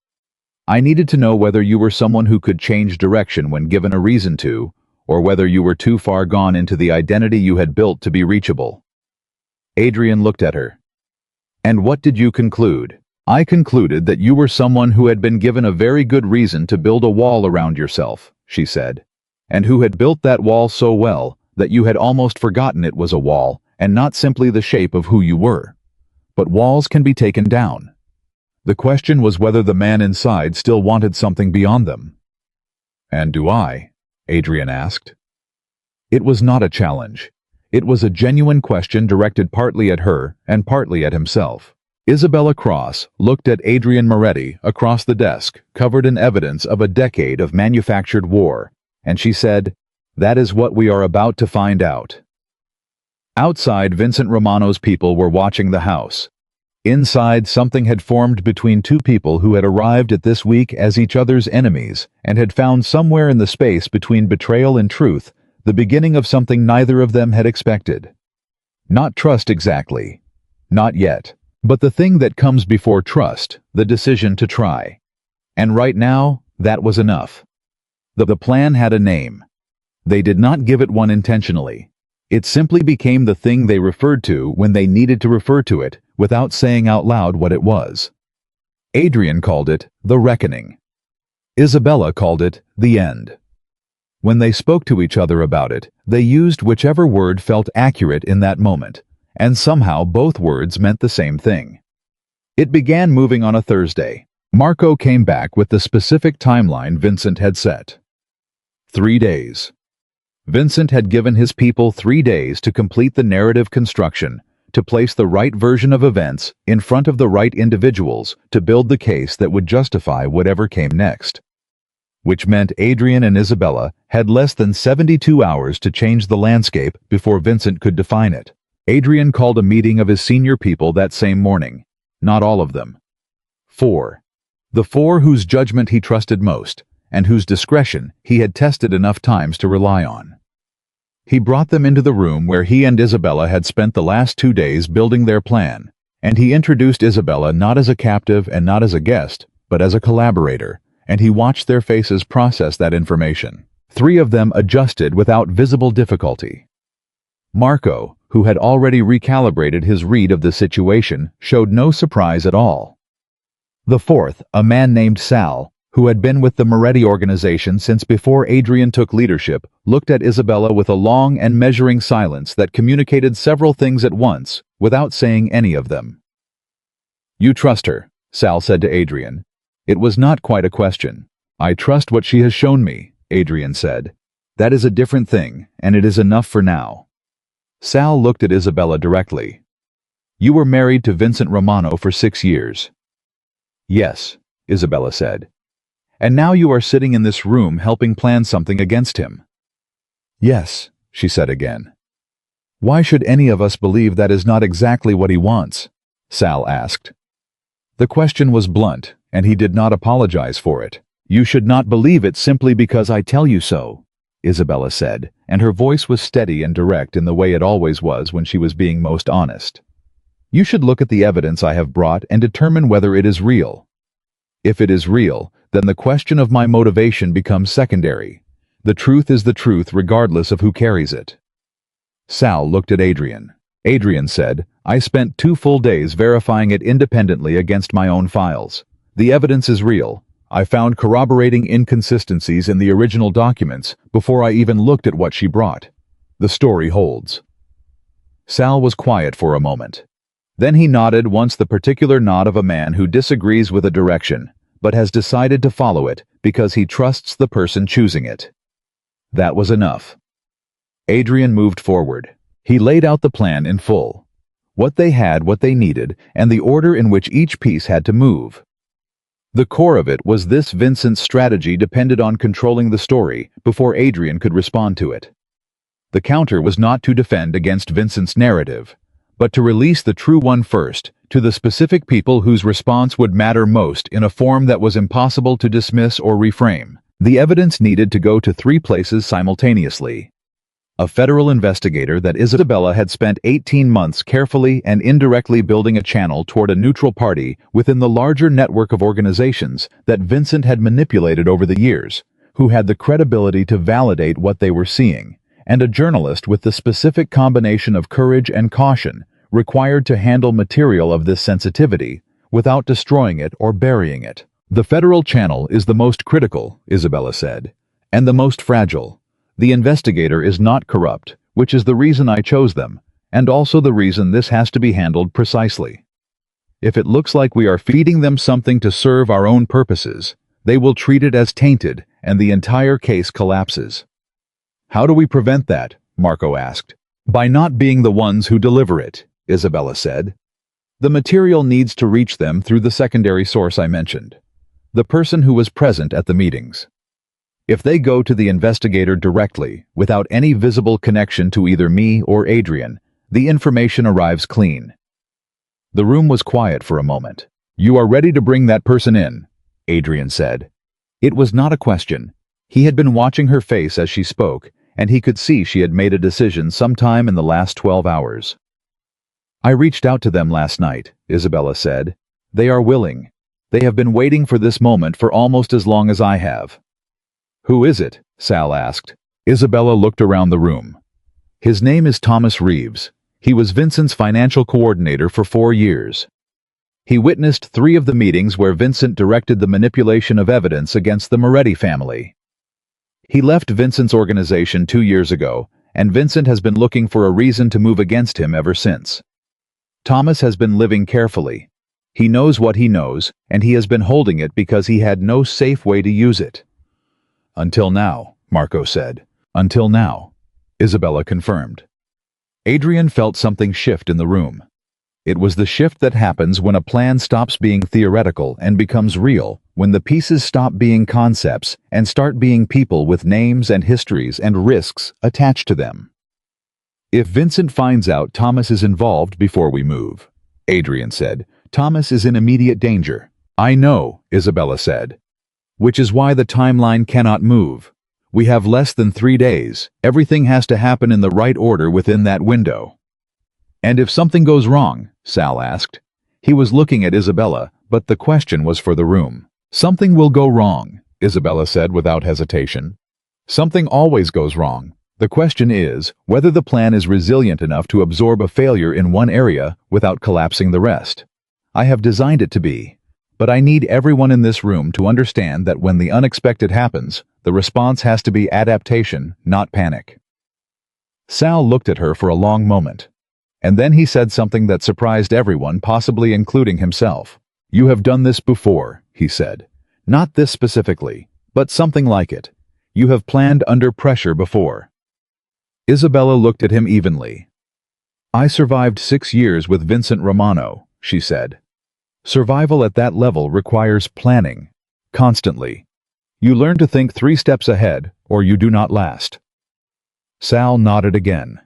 I needed to know whether you were someone who could change direction when given a reason to, or whether you were too far gone into the identity you had built to be reachable." Adrian looked at her. "And what did you conclude?" "I concluded that you were someone who had been given a very good reason to build a wall around yourself," she said, "and who had built that wall so well that you had almost forgotten it was a wall and not simply the shape of who you were. But walls can be taken down. The question was whether the man inside still wanted something beyond them." "And do I?" Adrian asked. It was not a challenge. It was a genuine question directed partly at her and partly at himself. Isabella Cross looked at Adrian Moretti across the desk, covered in evidence of a decade of manufactured war, and she said, "That is what we are about to find out." Outside, Vincent Romano's people were watching the house. Inside, something had formed between two people who had arrived at this week as each other's enemies and had found somewhere in the space between betrayal and truth the beginning of something neither of them had expected. Not trust exactly. Not yet. But the thing that comes before trust, the decision to try. And right now, that was enough. The plan had a name. They did not give it one intentionally. It simply became the thing they referred to when they needed to refer to it, without saying out loud what it was. Adrian called it the reckoning. Isabella called it the end. When they spoke to each other about it, they used whichever word felt accurate in that moment, and somehow both words meant the same thing. It began moving on a Thursday. Marco came back with the specific timeline Vincent had set. 3 days. Vincent had given his people 3 days to complete the narrative construction, to place the right version of events in front of the right individuals to build the case that would justify whatever came next. Which meant Adrian and Isabella had less than 72 hours to change the landscape before Vincent could define it. Adrian called a meeting of his senior people that same morning. Not all of them. 4. The 4 whose judgment he trusted most, and whose discretion he had tested enough times to rely on. He brought them into the room where he and Isabella had spent the last 2 days building their plan, and he introduced Isabella not as a captive and not as a guest, but as a collaborator, and he watched their faces process that information. 3 of them adjusted without visible difficulty. Marco, who had already recalibrated his read of the situation, showed no surprise at all. The 4th, a man named Sal, who had been with the Moretti organization since before Adrian took leadership, looked at Isabella with a long and measuring silence that communicated several things at once, without saying any of them. "You trust her," Sal said to Adrian. It was not quite a question. I trust what she has shown me, Adrian said. That is a different thing, and it is enough for now. Sal looked at Isabella directly. You were married to Vincent Romano for 6 years. Yes, Isabella said. And now you are sitting in this room helping plan something against him. Yes, she said again. Why should any of us believe that is not exactly what he wants? Sal asked. The question was blunt, and he did not apologize for it. You should not believe it simply because I tell you so, Isabella said, and her voice was steady and direct in the way it always was when she was being most honest. You should look at the evidence I have brought and determine whether it is real. If it is real, then the question of my motivation becomes secondary. The truth is the truth regardless of who carries it. Sal looked at Adrian. Adrian said, I spent 2 full days verifying it independently against my own files. The evidence is real. I found corroborating inconsistencies in the original documents before I even looked at what she brought. The story holds. Sal was quiet for a moment. Then he nodded once, the particular nod of a man who disagrees with a direction, but has decided to follow it because he trusts the person choosing it. That was enough. Adrian moved forward. He laid out the plan in full. What they had, what they needed, and the order in which each piece had to move. The core of it was this: Vincent's strategy depended on controlling the story before Adrian could respond to it. The counter was not to defend against Vincent's narrative, but to release the true one first, to the specific people whose response would matter most in a form that was impossible to dismiss or reframe. The evidence needed to go to 3 places simultaneously. A federal investigator that Isabella had spent 18 months carefully and indirectly building a channel toward a neutral party within the larger network of organizations that Vincent had manipulated over the years, who had the credibility to validate what they were seeing, and a journalist with the specific combination of courage and caution required to handle material of this sensitivity without destroying it or burying it. The federal channel is the most critical, Isabella said, and the most fragile. The investigator is not corrupt, which is the reason I chose them, and also the reason this has to be handled precisely. If it looks like we are feeding them something to serve our own purposes, they will treat it as tainted, and the entire case collapses. How do we prevent that? Marco asked. By not being the ones who deliver it, Isabella said. The material needs to reach them through the secondary source I mentioned, the person who was present at the meetings. If they go to the investigator directly, without any visible connection to either me or Adrian, the information arrives clean. The room was quiet for a moment. You are ready to bring that person in, Adrian said. It was not a question. He had been watching her face as she spoke, and he could see she had made a decision sometime in the last 12 hours. I reached out to them last night, Isabella said. They are willing. They have been waiting for this moment for almost as long as I have. Who is it? Sal asked. Isabella looked around the room. His name is Thomas Reeves. He was Vincent's financial coordinator for 4 years. He witnessed 3 of the meetings where Vincent directed the manipulation of evidence against the Moretti family. He left Vincent's organization 2 years ago, and Vincent has been looking for a reason to move against him ever since. Thomas has been living carefully. He knows what he knows, and he has been holding it because he had no safe way to use it. Until now, Marco said. Until now, Isabella confirmed. Adrian felt something shift in the room. It was the shift that happens when a plan stops being theoretical and becomes real, when the pieces stop being concepts and start being people with names and histories and risks attached to them. If Vincent finds out Thomas is involved before we move, Adrian said, Thomas is in immediate danger. I know, Isabella said. Which is why the timeline cannot move. We have less than 3 days. Everything has to happen in the right order within that window. And if something goes wrong, Sal asked. He was looking at Isabella, but the question was for the room. Something will go wrong, Isabella said without hesitation. Something always goes wrong. The question is whether the plan is resilient enough to absorb a failure in one area without collapsing the rest. I have designed it to be. But I need everyone in this room to understand that when the unexpected happens, the response has to be adaptation, not panic. Sal looked at her for a long moment. And then he said something that surprised everyone, possibly including himself. You have done this before, he said. Not this specifically, But something like it. You have planned under pressure before. Isabella looked at him evenly. I survived 6 years with Vincent Romano, she said. Survival at that level requires planning. Constantly. You learn to think 3 steps ahead, or you do not last. Sal nodded again.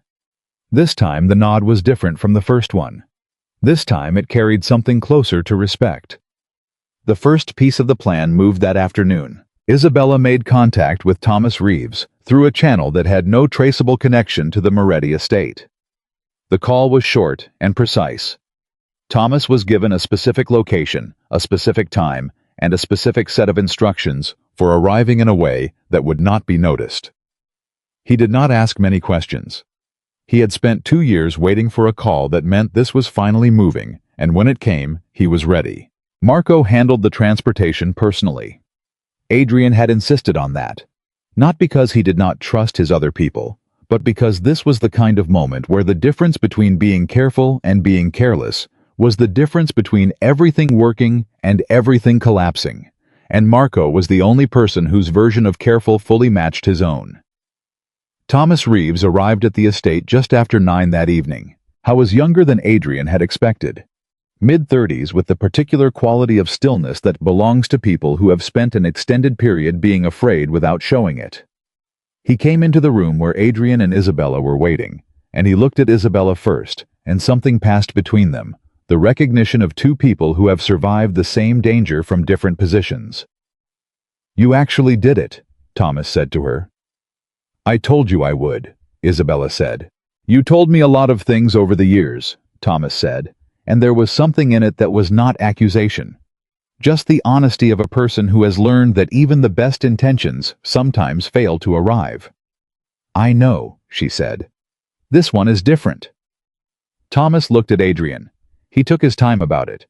This time the nod was different from the first one. This time it carried something closer to respect. The first piece of the plan moved that afternoon. Isabella made contact with Thomas Reeves through a channel that had no traceable connection to the Moretti estate. The call was short and precise. Thomas was given a specific location, a specific time, and a specific set of instructions for arriving in a way that would not be noticed. He did not ask many questions. He had spent 2 years waiting for a call that meant this was finally moving, and when it came, he was ready. Marco handled the transportation personally. Adrian had insisted on that. Not because he did not trust his other people, but because this was the kind of moment where the difference between being careful and being careless was the difference between everything working and everything collapsing, and Marco was the only person whose version of careful fully matched his own. Thomas Reeves arrived at the estate just after 9 that evening. He was younger than Adrian had expected. Mid-30s with the particular quality of stillness that belongs to people who have spent an extended period being afraid without showing it. He came into the room where Adrian and Isabella were waiting, and he looked at Isabella first, and something passed between them, the recognition of 2 people who have survived the same danger from different positions. You actually did it, Thomas said to her. I told you I would, Isabella said. You told me a lot of things over the years, Thomas said, and there was something in it that was not accusation. Just the honesty of a person who has learned that even the best intentions sometimes fail to arrive. I know, she said. This one is different. Thomas looked at Adrian. He took his time about it.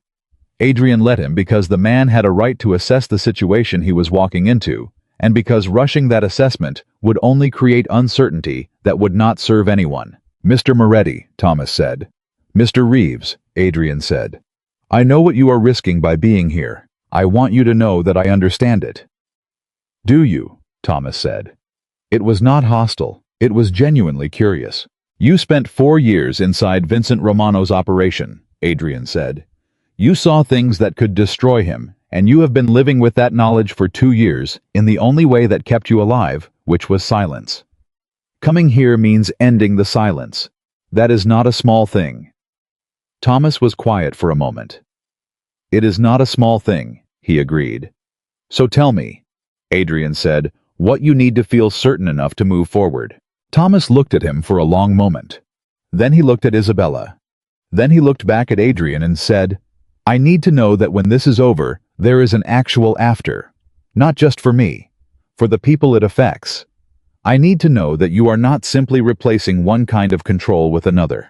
Adrian let him because the man had a right to assess the situation he was walking into, and because rushing that assessment would only create uncertainty that would not serve anyone. Mr. Moretti, Thomas said. Mr. Reeves, Adrian said. I know what you are risking by being here. I want you to know that I understand it. Do you? Thomas said. It was not hostile. It was genuinely curious. You spent 4 years inside Vincent Romano's operation, Adrian said. You saw things that could destroy him, and you have been living with that knowledge for 2 years in the only way that kept you alive, which was silence. Coming here means ending the silence. That is not a small thing. Thomas was quiet for a moment. It is not a small thing, he agreed. So tell me, Adrian said, what you need to feel certain enough to move forward. Thomas looked at him for a long moment. Then he looked at Isabella. Then he looked back at Adrian and said, I need to know that when this is over, there is an actual after. Not just for me, for the people it affects. I need to know that you are not simply replacing one kind of control with another.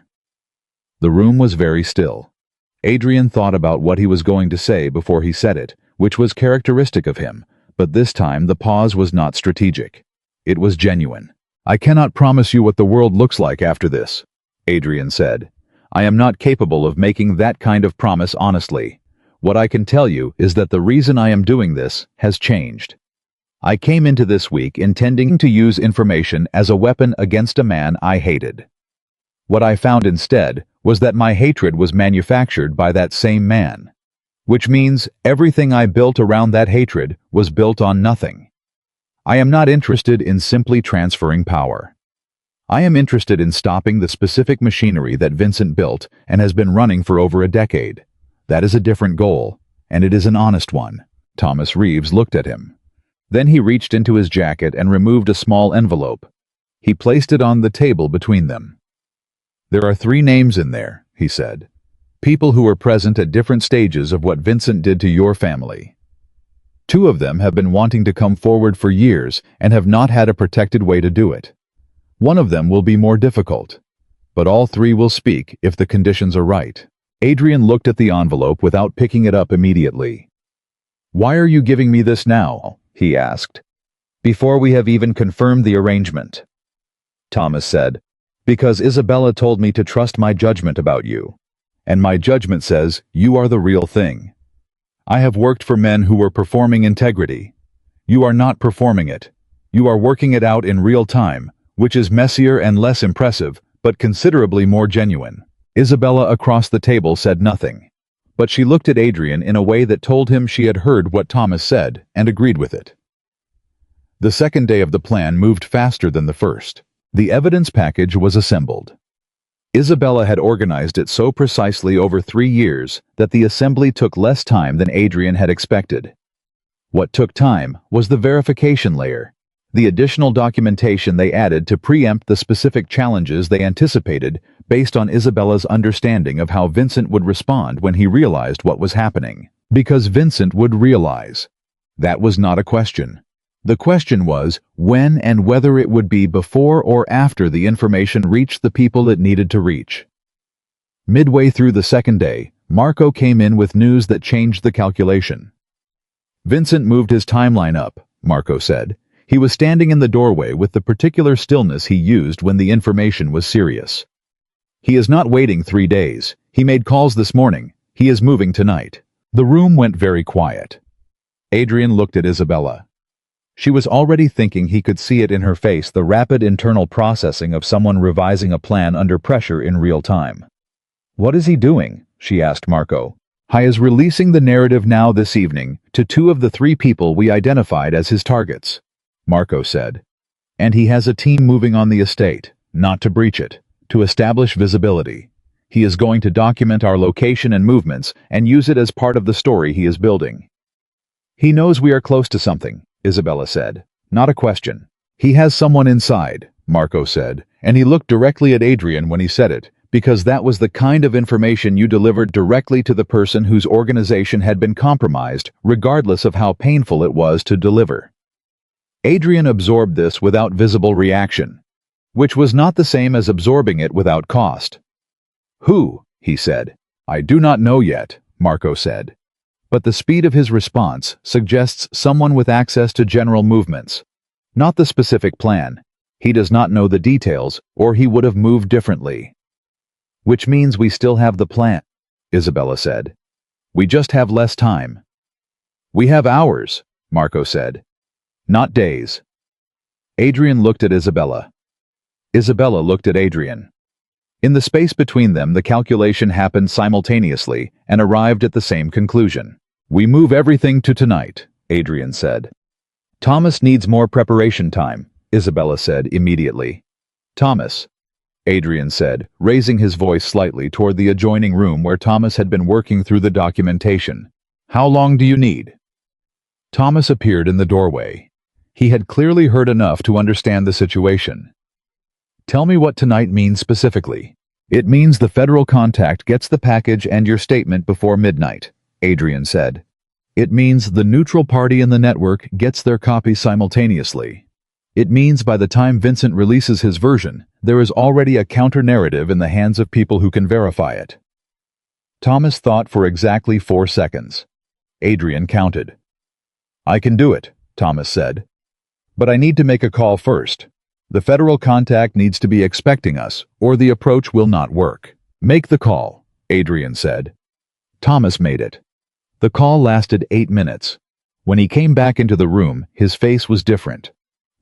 The room was very still. Adrian thought about what he was going to say before he said it, which was characteristic of him, but this time the pause was not strategic. It was genuine. I cannot promise you what the world looks like after this, Adrian said. I am not capable of making that kind of promise honestly. What I can tell you is that the reason I am doing this has changed. I came into this week intending to use information as a weapon against a man I hated. What I found instead was that my hatred was manufactured by that same man. Which means everything I built around that hatred was built on nothing. I am not interested in simply transferring power. I am interested in stopping the specific machinery that Vincent built and has been running for over a decade. That is a different goal, and it is an honest one. Thomas Reeves looked at him. Then he reached into his jacket and removed a small envelope. He placed it on the table between them. There are 3 names in there, he said. People who were present at different stages of what Vincent did to your family. 2 of them have been wanting to come forward for years and have not had a protected way to do it. One of them will be more difficult, but all 3 will speak if the conditions are right. Adrian looked at the envelope without picking it up immediately. Why are you giving me this now? He asked. Before we have even confirmed the arrangement. Thomas said, because Isabella told me to trust my judgment about you. And my judgment says you are the real thing. I have worked for men who were performing integrity. You are not performing it. You are working it out in real time, which is messier and less impressive, but considerably more genuine. Isabella across the table said nothing, but she looked at Adrian in a way that told him she had heard what Thomas said and agreed with it. The second day of the plan moved faster than the first. The evidence package was assembled. Isabella had organized it so precisely over 3 years that the assembly took less time than Adrian had expected. What took time was the verification layer, the additional documentation they added to preempt the specific challenges they anticipated based on Isabella's understanding of how Vincent would respond when he realized what was happening. Because Vincent would realize. That was not a question. The question was when and whether it would be before or after the information reached the people it needed to reach. Midway through the second day, Marco came in with news that changed the calculation. Vincent moved his timeline up, Marco said. He was standing in the doorway with the particular stillness he used when the information was serious. He is not waiting 3 days. He made calls this morning. He is moving tonight. The room went very quiet. Adrian looked at Isabella. She was already thinking he could see it in her face, the rapid internal processing of someone revising a plan under pressure in real time. What is he doing? She asked Marco. He is releasing the narrative now this evening to 2 of the 3 people we identified as his targets, Marco said. And he has a team moving on the estate, not to breach it, to establish visibility. He is going to document our location and movements and use it as part of the story he is building. He knows we are close to something, Isabella said. Not a question. He has someone inside, Marco said, and he looked directly at Adrian when he said it, because that was the kind of information you delivered directly to the person whose organization had been compromised, regardless of how painful it was to deliver. Adrian absorbed this without visible reaction, which was not the same as absorbing it without cost. Who? He said. I do not know yet, Marco said. But the speed of his response suggests someone with access to general movements, not the specific plan. He does not know the details, or he would have moved differently. Which means we still have the plan, Isabella said. We just have less time. We have hours, Marco said. Not days. Adrian looked at Isabella. Isabella looked at Adrian. In the space between them, the calculation happened simultaneously and arrived at the same conclusion. We move everything to tonight, Adrian said. Thomas needs more preparation time, Isabella said immediately. Thomas, Adrian said, raising his voice slightly toward the adjoining room where Thomas had been working through the documentation. How long do you need? Thomas appeared in the doorway. He had clearly heard enough to understand the situation. Tell me what tonight means specifically. It means the federal contact gets the package and your statement before midnight, Adrian said. It means the neutral party in the network gets their copy simultaneously. It means by the time Vincent releases his version, there is already a counter-narrative in the hands of people who can verify it. Thomas thought for exactly 4 seconds. Adrian counted. I can do it, Thomas said. But I need to make a call first. The federal contact needs to be expecting us, or the approach will not work. Make the call, Adrian said. Thomas made it. The call lasted 8 minutes. When he came back into the room, his face was different.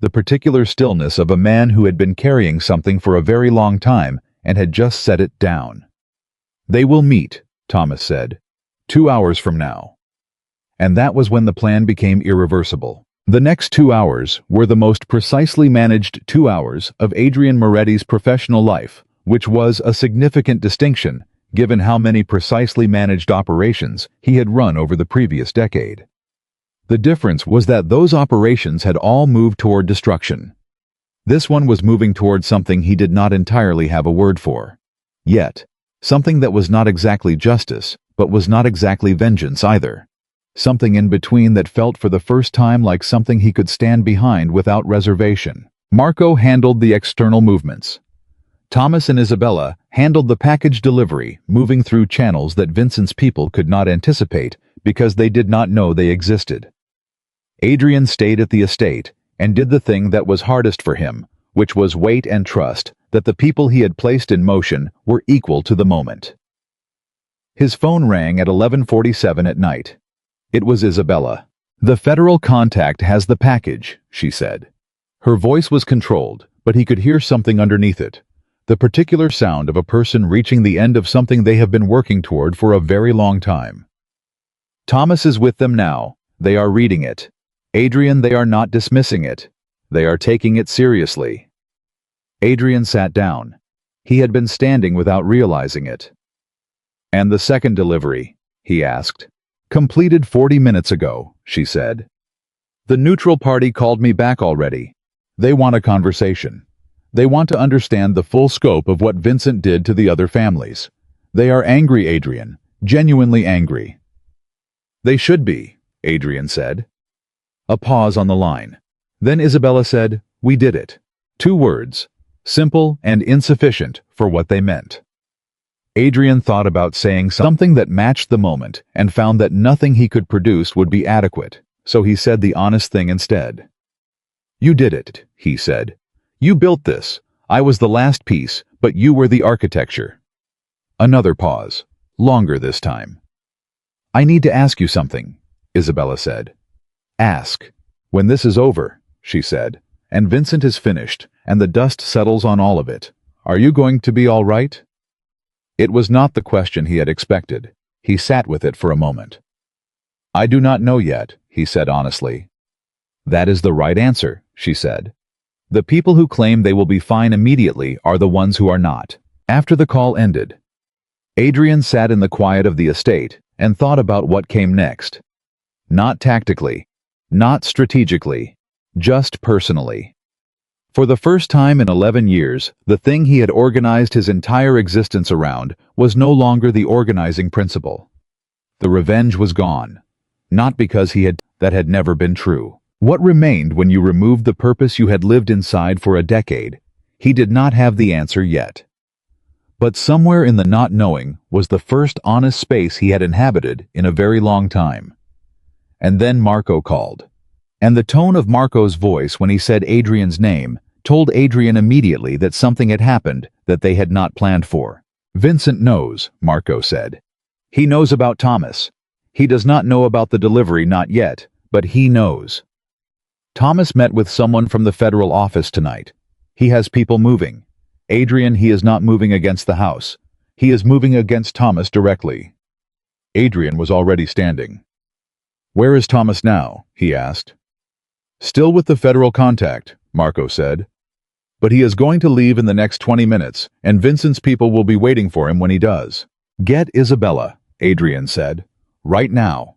The particular stillness of a man who had been carrying something for a very long time and had just set it down. They will meet, Thomas said, 2 hours from now. And that was when the plan became irreversible. The next 2 hours were the most precisely managed 2 hours of Adrian Moretti's professional life, which was a significant distinction given how many precisely managed operations he had run over the previous decade. The difference was that those operations had all moved toward destruction. This one was moving toward something he did not entirely have a word for. Yet, something that was not exactly justice, but was not exactly vengeance either. Something in between that felt for the first time like something he could stand behind without reservation. Marco handled the external movements. Thomas and Isabella handled the package delivery, moving through channels that Vincent's people could not anticipate because they did not know they existed. Adrian stayed at the estate and did the thing that was hardest for him, which was wait and trust that the people he had placed in motion were equal to the moment. His phone rang at 11:47 at night. It was Isabella. "The federal contact has the package," she said. Her voice was controlled, but he could hear something underneath it. The particular sound of a person reaching the end of something they have been working toward for a very long time. "Thomas is with them now. They are reading it. Adrian, they are not dismissing it. They are taking it seriously." Adrian sat down. He had been standing without realizing it. "And the second delivery?" he asked. "Completed 40 minutes ago," she said. "The neutral party called me back already. They want a conversation. They want to understand the full scope of what Vincent did to the other families. They are angry, Adrian, genuinely angry." "They should be," Adrian said. A pause on the line. Then Isabella said, "We did it." 2 words, simple and insufficient for what they meant. Adrian thought about saying something that matched the moment and found that nothing he could produce would be adequate, so he said the honest thing instead. "You did it," he said. "You built this. I was the last piece, but you were the architecture." Another pause, longer this time. "I need to ask you something," Isabella said. "Ask. When this is over," she said, "and Vincent is finished, and the dust settles on all of it, are you going to be all right?" It was not the question he had expected. He sat with it for a moment. "I do not know yet," he said honestly. "That is the right answer," she said. "The people who claim they will be fine immediately are the ones who are not." After the call ended, Adrian sat in the quiet of the estate and thought about what came next. Not tactically, not strategically, just personally. For the first time in 11 years, the thing he had organized his entire existence around was no longer the organizing principle. The revenge was gone. Not because that had never been true. What remained when you removed the purpose you had lived inside for a decade? He did not have the answer yet. But somewhere in the not knowing was the first honest space he had inhabited in a very long time. And then Marco called. And the tone of Marco's voice when he said Adrian's name told Adrian immediately that something had happened that they had not planned for. "Vincent knows," Marco said. "He knows about Thomas. He does not know about the delivery, not yet, but he knows. Thomas met with someone from the federal office tonight. He has people moving. Adrian, he is not moving against the house. He is moving against Thomas directly." Adrian was already standing. "Where is Thomas now?" he asked. "Still with the federal contact," Marco said. "But he is going to leave in the next 20 minutes, and Vincent's people will be waiting for him when he does." "Get Isabella," Adrian said. "Right now."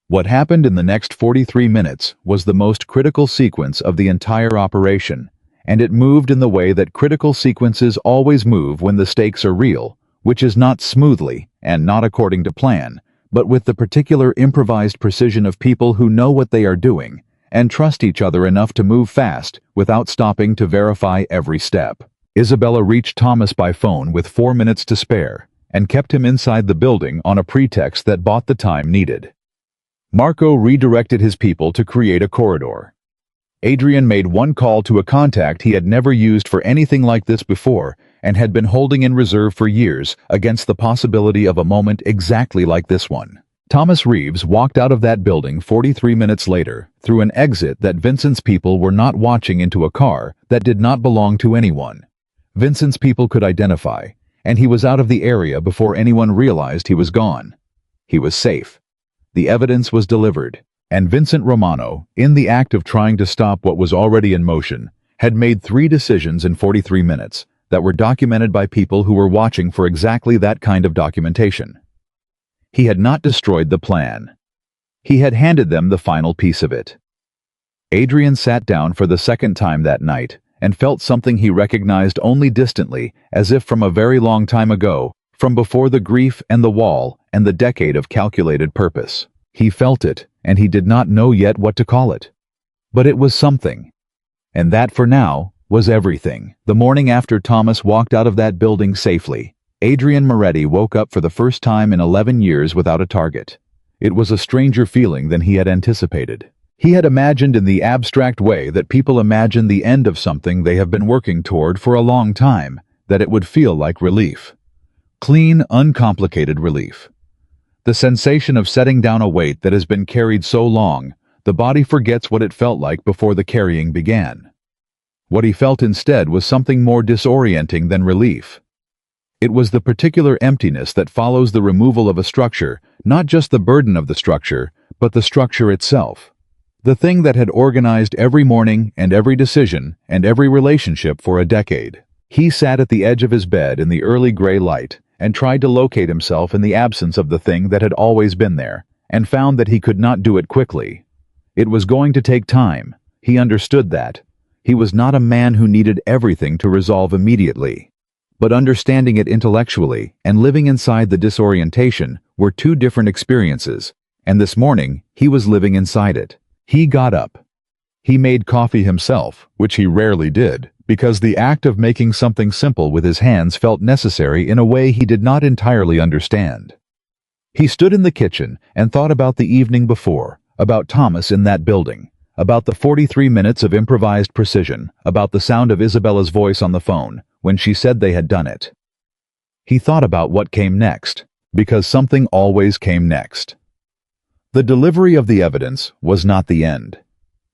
What happened in the next 43 minutes was the most critical sequence of the entire operation, and it moved in the way that critical sequences always move when the stakes are real, which is not smoothly and not according to plan, but with the particular improvised precision of people who know what they are doing and trust each other enough to move fast without stopping to verify every step. Isabella reached Thomas by phone with 4 minutes to spare and kept him inside the building on a pretext that bought the time needed. Marco redirected his people to create a corridor. Adrian made one call to a contact he had never used for anything like this before and had been holding in reserve for years against the possibility of a moment exactly like this one. Thomas Reeves walked out of that building 43 minutes later through an exit that Vincent's people were not watching into a car that did not belong to anyone. Vincent's people could identify, and he was out of the area before anyone realized he was gone. He was safe. The evidence was delivered, and Vincent Romano, in the act of trying to stop what was already in motion, had made 3 decisions in 43 minutes that were documented by people who were watching for exactly that kind of documentation. He had not destroyed the plan. He had handed them the final piece of it. Adrian sat down for the second time that night and felt something he recognized only distantly, as if from a very long time ago, from before the grief and the wall and the decade of calculated purpose. He felt it, and he did not know yet what to call it. But it was something. And that, for now, was everything. The morning after Thomas walked out of that building safely, Adrian Moretti woke up for the first time in 11 years without a target. It was a stranger feeling than he had anticipated. He had imagined in the abstract way that people imagine the end of something they have been working toward for a long time, that it would feel like relief. Clean, uncomplicated relief. The sensation of setting down a weight that has been carried so long, the body forgets what it felt like before the carrying began. What he felt instead was something more disorienting than relief. It was the particular emptiness that follows the removal of a structure, not just the burden of the structure, but the structure itself. The thing that had organized every morning and every decision and every relationship for a decade. He sat at the edge of his bed in the early gray light and tried to locate himself in the absence of the thing that had always been there, and found that he could not do it quickly. It was going to take time. He understood that. He was not a man who needed everything to resolve immediately. But understanding it intellectually and living inside the disorientation were two different experiences, and this morning he was living inside it. He got up. He made coffee himself, which he rarely did, because the act of making something simple with his hands felt necessary in a way he did not entirely understand. He stood in the kitchen and thought about the evening before, about Thomas in that building, about the 43 minutes of improvised precision, about the sound of Isabella's voice on the phone when she said they had done it. He thought about what came next, because something always came next. The delivery of the evidence was not the end.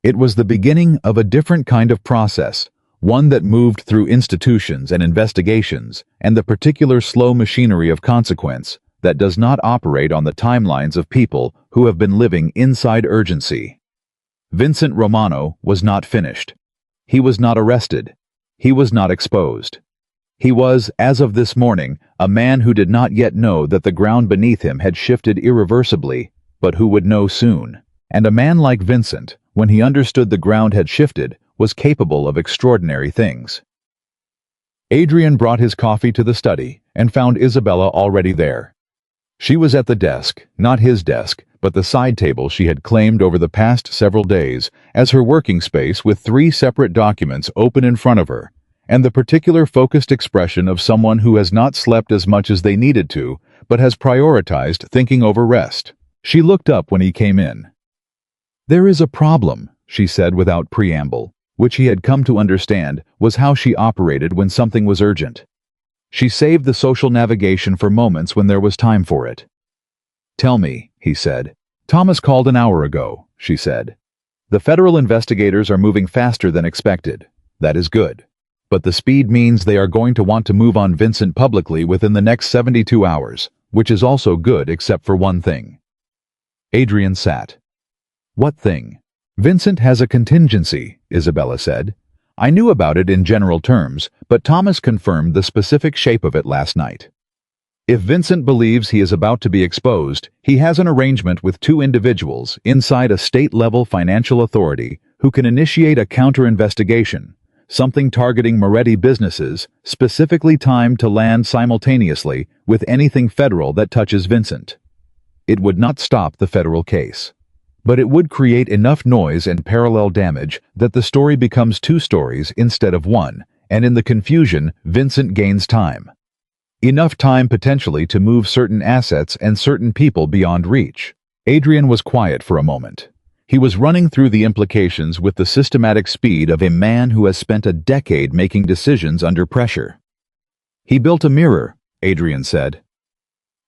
It was the beginning of a different kind of process, one that moved through institutions and investigations and the particular slow machinery of consequence that does not operate on the timelines of people who have been living inside urgency. Vincent Romano was not finished. He was not arrested. He was not exposed. He was, as of this morning, a man who did not yet know that the ground beneath him had shifted irreversibly, but who would know soon. And a man like Vincent, when he understood the ground had shifted, was capable of extraordinary things. Adrian brought his coffee to the study and found Isabella already there. She was at the desk, not his desk, but the side table she had claimed over the past several days as her working space, with 3 separate documents open in front of her, and the particular focused expression of someone who has not slept as much as they needed to, but has prioritized thinking over rest. She looked up when he came in. "There is a problem," she said without preamble, which he had come to understand was how she operated when something was urgent. She saved the social navigation for moments when there was time for it. "Tell me," he said. "Thomas called an hour ago," she said. "The federal investigators are moving faster than expected. That is good. But the speed means they are going to want to move on Vincent publicly within the next 72 hours, which is also good except for one thing." Adrian sat. "What thing?" "Vincent has a contingency," Isabella said. "I knew about it in general terms, but Thomas confirmed the specific shape of it last night. If Vincent believes he is about to be exposed, he has an arrangement with 2 individuals inside a state-level financial authority who can initiate a counter-investigation, something targeting Moretti businesses, specifically timed to land simultaneously with anything federal that touches Vincent. It would not stop the federal case, but it would create enough noise and parallel damage that the story becomes 2 stories instead of 1, and in the confusion, Vincent gains time. Enough time potentially to move certain assets and certain people beyond reach." Adrian was quiet for a moment. He was running through the implications with the systematic speed of a man who has spent a decade making decisions under pressure. "He built a mirror," Adrian said.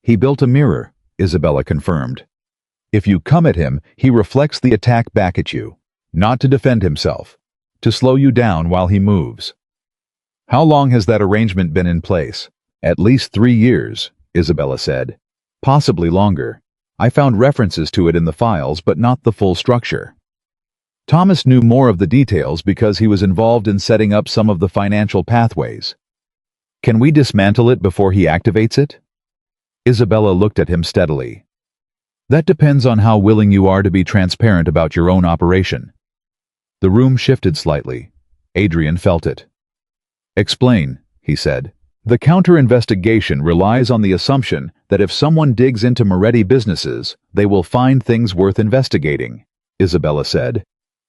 "He built a mirror," Isabella confirmed. "If you come at him, he reflects the attack back at you, not to defend himself, to slow you down while he moves." "How long has that arrangement been in place?" "At least 3 years, Isabella said. "Possibly longer. I found references to it in the files, but not the full structure. Thomas knew more of the details because he was involved in setting up some of the financial pathways. Can we dismantle it before he activates it?" Isabella looked at him steadily. "That depends on how willing you are to be transparent about your own operation." The room shifted slightly. Adrian felt it. "Explain," he said. "The counter-investigation relies on the assumption that if someone digs into Moretti businesses, they will find things worth investigating," Isabella said.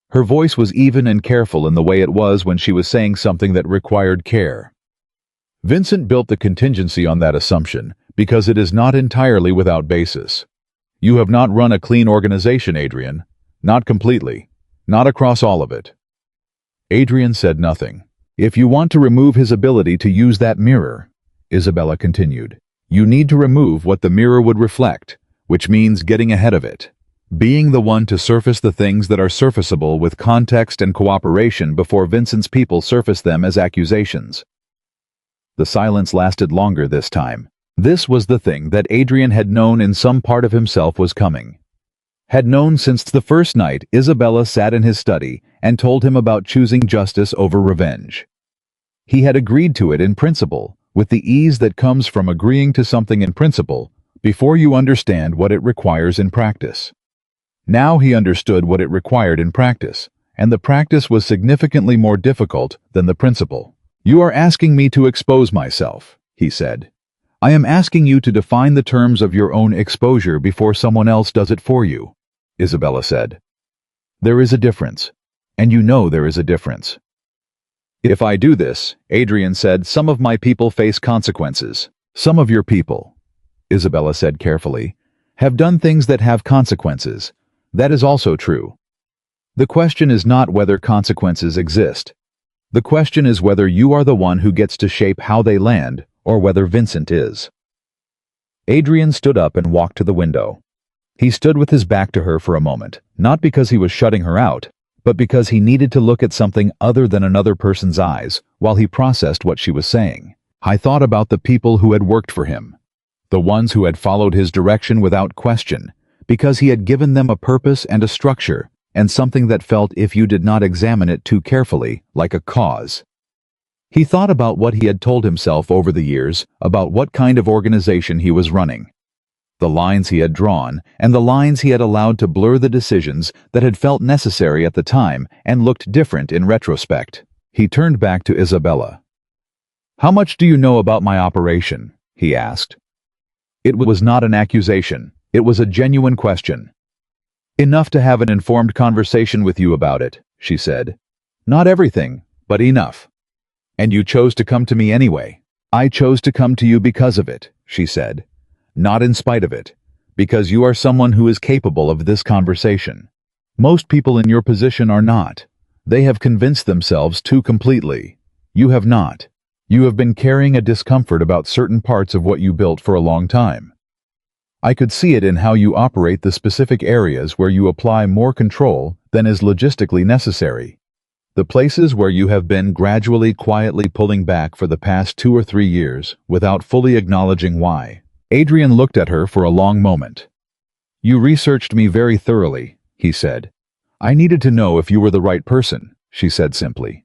Her voice was even and careful in the way it was when she was saying something that required care. "Vincent built the contingency on that assumption because it is not entirely without basis. You have not run a clean organization, Adrian. Not completely. Not across all of it." Adrian said nothing. "If you want to remove his ability to use that mirror," Isabella continued, "you need to remove what the mirror would reflect, which means getting ahead of it. Being the one to surface the things that are surfaceable with context and cooperation before Vincent's people surface them as accusations. The silence lasted longer this time. This was the thing that Adrian had known in some part of himself was coming. Had known since the first night Isabella sat in his study and told him about choosing justice over revenge. He had agreed to it in principle, with the ease that comes from agreeing to something in principle before you understand what it requires in practice. Now he understood what it required in practice, and the practice was significantly more difficult than the principle. "You are asking me to expose myself," he said. "I am asking you to define the terms of your own exposure before someone else does it for you," Isabella said. "There is a difference, and you know there is a difference." "If I do this," Adrian said, "some of my people face consequences." "Some of your people," Isabella said carefully, "have done things that have consequences. That is also true. The question is not whether consequences exist. The question is whether you are the one who gets to shape how they land, or whether Vincent is." Adrian stood up and walked to the window. He stood with his back to her for a moment, not because he was shutting her out, but because he needed to look at something other than another person's eyes while he processed what she was saying. "I thought about the people who had worked for him, the ones who had followed his direction without question, because he had given them a purpose and a structure, and something that felt, if you did not examine it too carefully, like a cause." He thought about what he had told himself over the years about what kind of organization he was running. The lines he had drawn, and the lines he had allowed to blur the decisions that had felt necessary at the time and looked different in retrospect. He turned back to Isabella. "How much do you know about my operation?" he asked. It was not an accusation. It was a genuine question. "Enough to have an informed conversation with you about it," she said. "Not everything, but enough. And you chose to come to me anyway." "I chose to come to you because of it," she said. "Not in spite of it, because you are someone who is capable of this conversation. Most people in your position are not. They have convinced themselves too completely. You have not. You have been carrying a discomfort about certain parts of what you built for a long time. I could see it in how you operate the specific areas where you apply more control than is logistically necessary. The places where you have been gradually, quietly pulling back for the past 2 or 3 years without fully acknowledging why." Adrian looked at her for a long moment. "You researched me very thoroughly," he said. "I needed to know if you were the right person," she said simply.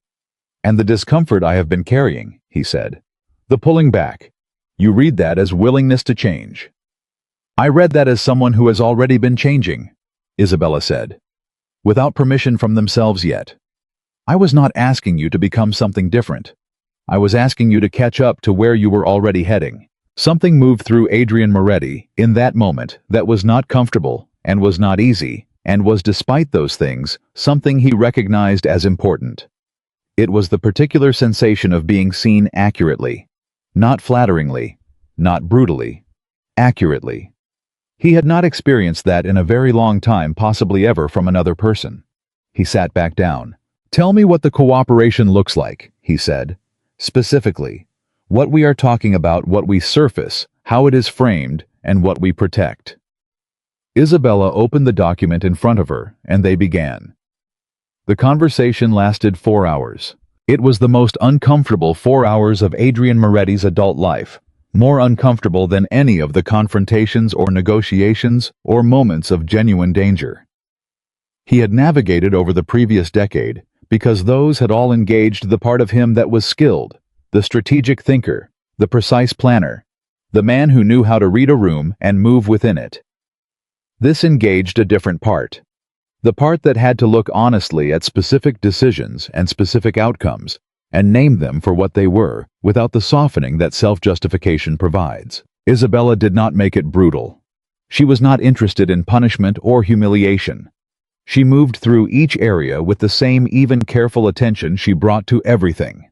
"And the discomfort I have been carrying," he said. "The pulling back. You read that as willingness to change." "I read that as someone who has already been changing," Isabella said, "without permission from themselves yet. I was not asking you to become something different. I was asking you to catch up to where you were already heading." Something moved through Adrian Moretti in that moment that was not comfortable and was not easy, and was, despite those things, something he recognized as important. It was the particular sensation of being seen accurately, not flatteringly, not brutally, accurately. He had not experienced that in a very long time, possibly ever, from another person. He sat back down. "Tell me what the cooperation looks like," he said. "Specifically. What we are talking about, what we surface, how it is framed, and what we protect." Isabella opened the document in front of her, and they began. The conversation lasted 4 hours. It was the most uncomfortable 4 hours of Adrian Moretti's adult life, more uncomfortable than any of the confrontations or negotiations or moments of genuine danger he had navigated over the previous decade, because those had all engaged the part of him that was skilled, the strategic thinker, the precise planner, the man who knew how to read a room and move within it. This engaged a different part, the part that had to look honestly at specific decisions and specific outcomes, and name them for what they were, without the softening that self-justification provides. Isabella did not make it brutal. She was not interested in punishment or humiliation. She moved through each area with the same even careful attention she brought to everything,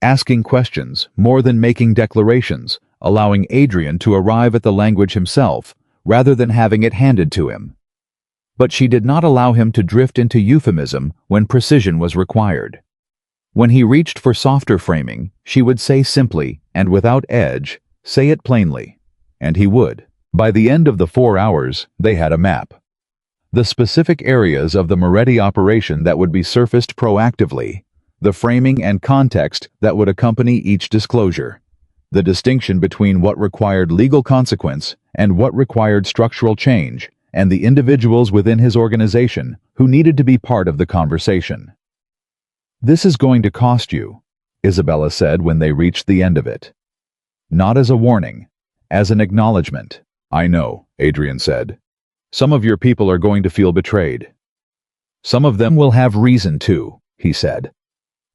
asking questions more than making declarations, allowing Adrian to arrive at the language himself, rather than having it handed to him. But she did not allow him to drift into euphemism when precision was required. When he reached for softer framing, she would say simply, and without edge, say it plainly. And he would. By the end of the 4 hours, they had a map. The specific areas of the Moretti operation that would be surfaced proactively, the framing and context that would accompany each disclosure, the distinction between what required legal consequence and what required structural change, and the individuals within his organization who needed to be part of the conversation. "This is going to cost you," Isabella said when they reached the end of it. "Not as a warning, as an acknowledgement." "I know," Adrian said. "Some of your people are going to feel betrayed. Some of them will have reason to," he said.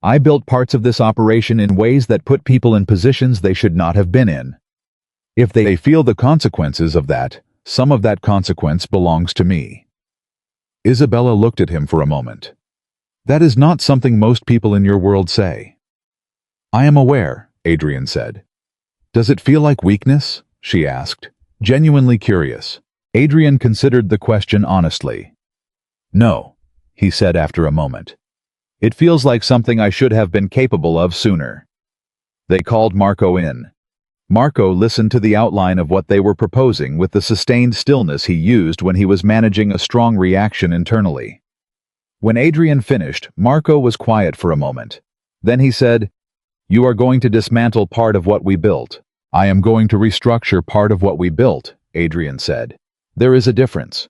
"I built parts of this operation in ways that put people in positions they should not have been in. If they feel the consequences of that, some of that consequence belongs to me." Isabella looked at him for a moment. "That is not something most people in your world say." "I am aware," Adrian said. "Does it feel like weakness?" she asked, genuinely curious. Adrian considered the question honestly. "No," he said after a moment. "It feels like something I should have been capable of sooner." They called Marco in. Marco listened to the outline of what they were proposing with the sustained stillness he used when he was managing a strong reaction internally. When Adrian finished, Marco was quiet for a moment. Then he said, "You are going to dismantle part of what we built." "I am going to restructure part of what we built," Adrian said. "There is a difference."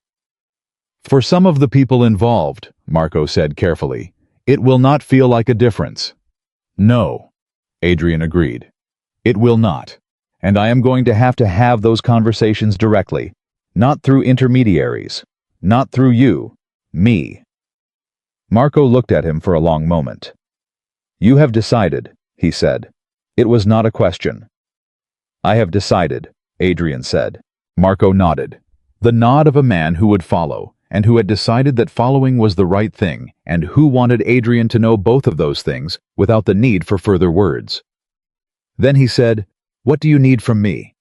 "For some of the people involved," Marco said carefully, "it will not feel like a difference." "No," Adrian agreed. "It will not. And I am going to have those conversations directly, not through intermediaries, not through you, me." Marco looked at him for a long moment. "You have decided," he said. "It was not a question." "I have decided," Adrian said. Marco nodded. The nod of a man who would follow, and who had decided that following was the right thing, and who wanted Adrian to know both of those things without the need for further words. Then he said, "What do you need from me?"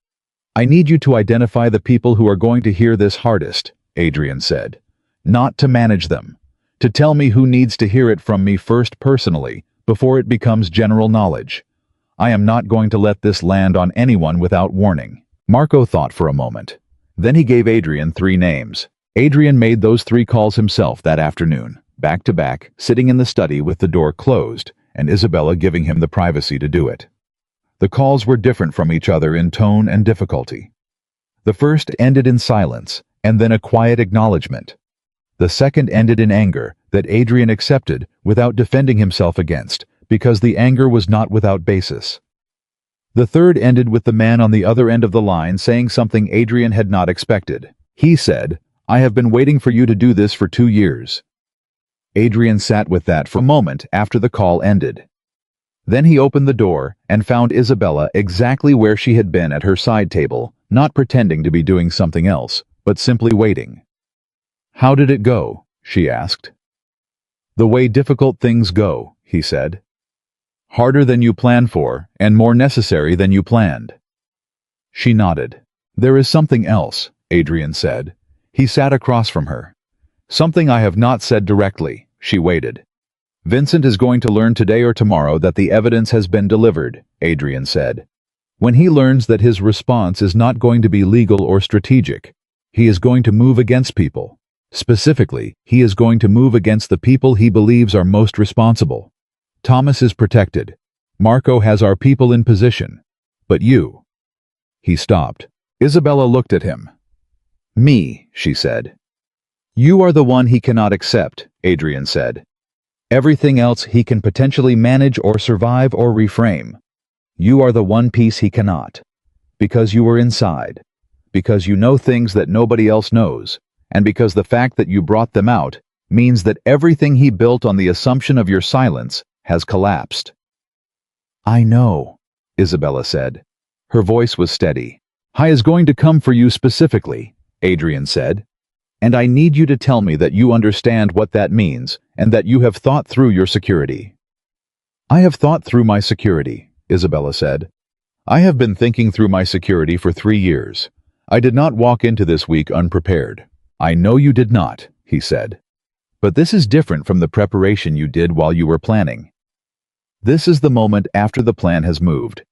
"I need you to identify the people who are going to hear this hardest," Adrian said. "Not to manage them. To tell me who needs to hear it from me first personally, before it becomes general knowledge. I am not going to let this land on anyone without warning." Marco thought for a moment. Then he gave Adrian 3 names. Adrian made those 3 calls himself that afternoon, back to back, sitting in the study with the door closed, and Isabella giving him the privacy to do it. The calls were different from each other in tone and difficulty. The first ended in silence, and then a quiet acknowledgement. The second ended in anger that Adrian accepted without defending himself against, because the anger was not without basis. The third ended with the man on the other end of the line saying something Adrian had not expected. He said, "I have been waiting for you to do this for 2 years." Adrian sat with that for a moment after the call ended. Then he opened the door and found Isabella exactly where she had been at her side table, not pretending to be doing something else, but simply waiting. "How did it go?" she asked. "The way difficult things go," he said. "Harder than you planned for, and more necessary than you planned." She nodded. "There is something else," Adrian said. He sat across from her. "Something I have not said directly." She waited. "Vincent is going to learn today or tomorrow that the evidence has been delivered," Adrian said. "When he learns that his response is not going to be legal or strategic, he is going to move against people. Specifically, he is going to move against the people he believes are most responsible. Thomas is protected. Marco has our people in position. But you—" He stopped. Isabella looked at him. "Me," she said. "You are the one he cannot accept," Adrian said. "Everything else he can potentially manage or survive or reframe. You are the one piece he cannot. Because you were inside. Because you know things that nobody else knows. And because the fact that you brought them out means that everything he built on the assumption of your silence has collapsed." "I know," Isabella said. Her voice was steady. "I is going to come for you specifically," Adrian said. "And I need you to tell me that you understand what that means and that you have thought through your security." "I have thought through my security," Isabella said. "I have been thinking through my security for 3 years. I did not walk into this week unprepared." "I know you did not," he said. "But this is different from the preparation you did while you were planning. This is the moment after the plan has moved,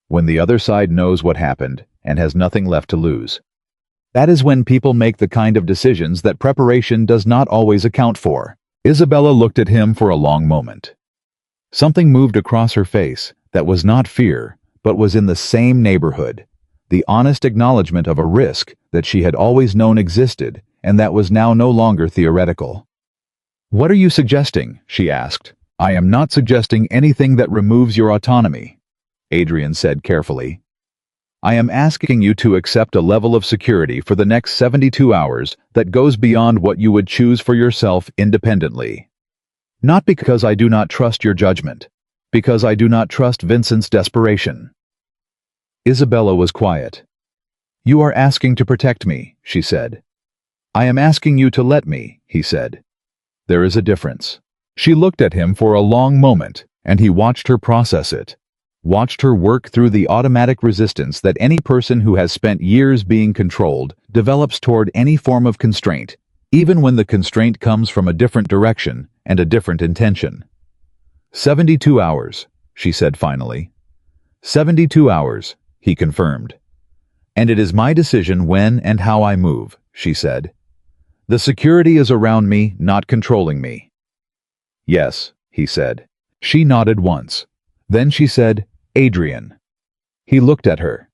when the other side knows what happened and has nothing left to lose. That is when people make the kind of decisions that preparation does not always account for. Isabella looked at him for a long moment. Something moved across her face that was not fear, but was in the same neighborhood. The honest acknowledgement of a risk that she had always known existed and that was now no longer theoretical. "What are you suggesting?" she asked. "I am not suggesting anything that removes your autonomy," Adrian said carefully. "I am asking you to accept a level of security for the next 72 hours that goes beyond what you would choose for yourself independently. Not because I do not trust your judgment, because I do not trust Vincent's desperation." Isabella was quiet. "You are asking to protect me," she said. "I am asking you to let me," he said. "There is a difference." She looked at him for a long moment, and he watched her process it. Watched her work through the automatic resistance that any person who has spent years being controlled develops toward any form of constraint, even when the constraint comes from a different direction and a different intention. 72 hours, she said finally. 72 hours, he confirmed. "And it is my decision when and how I move," she said. "The security is around me, not controlling me." "Yes," he said. She nodded once. Then she said, "Adrian." He looked at her.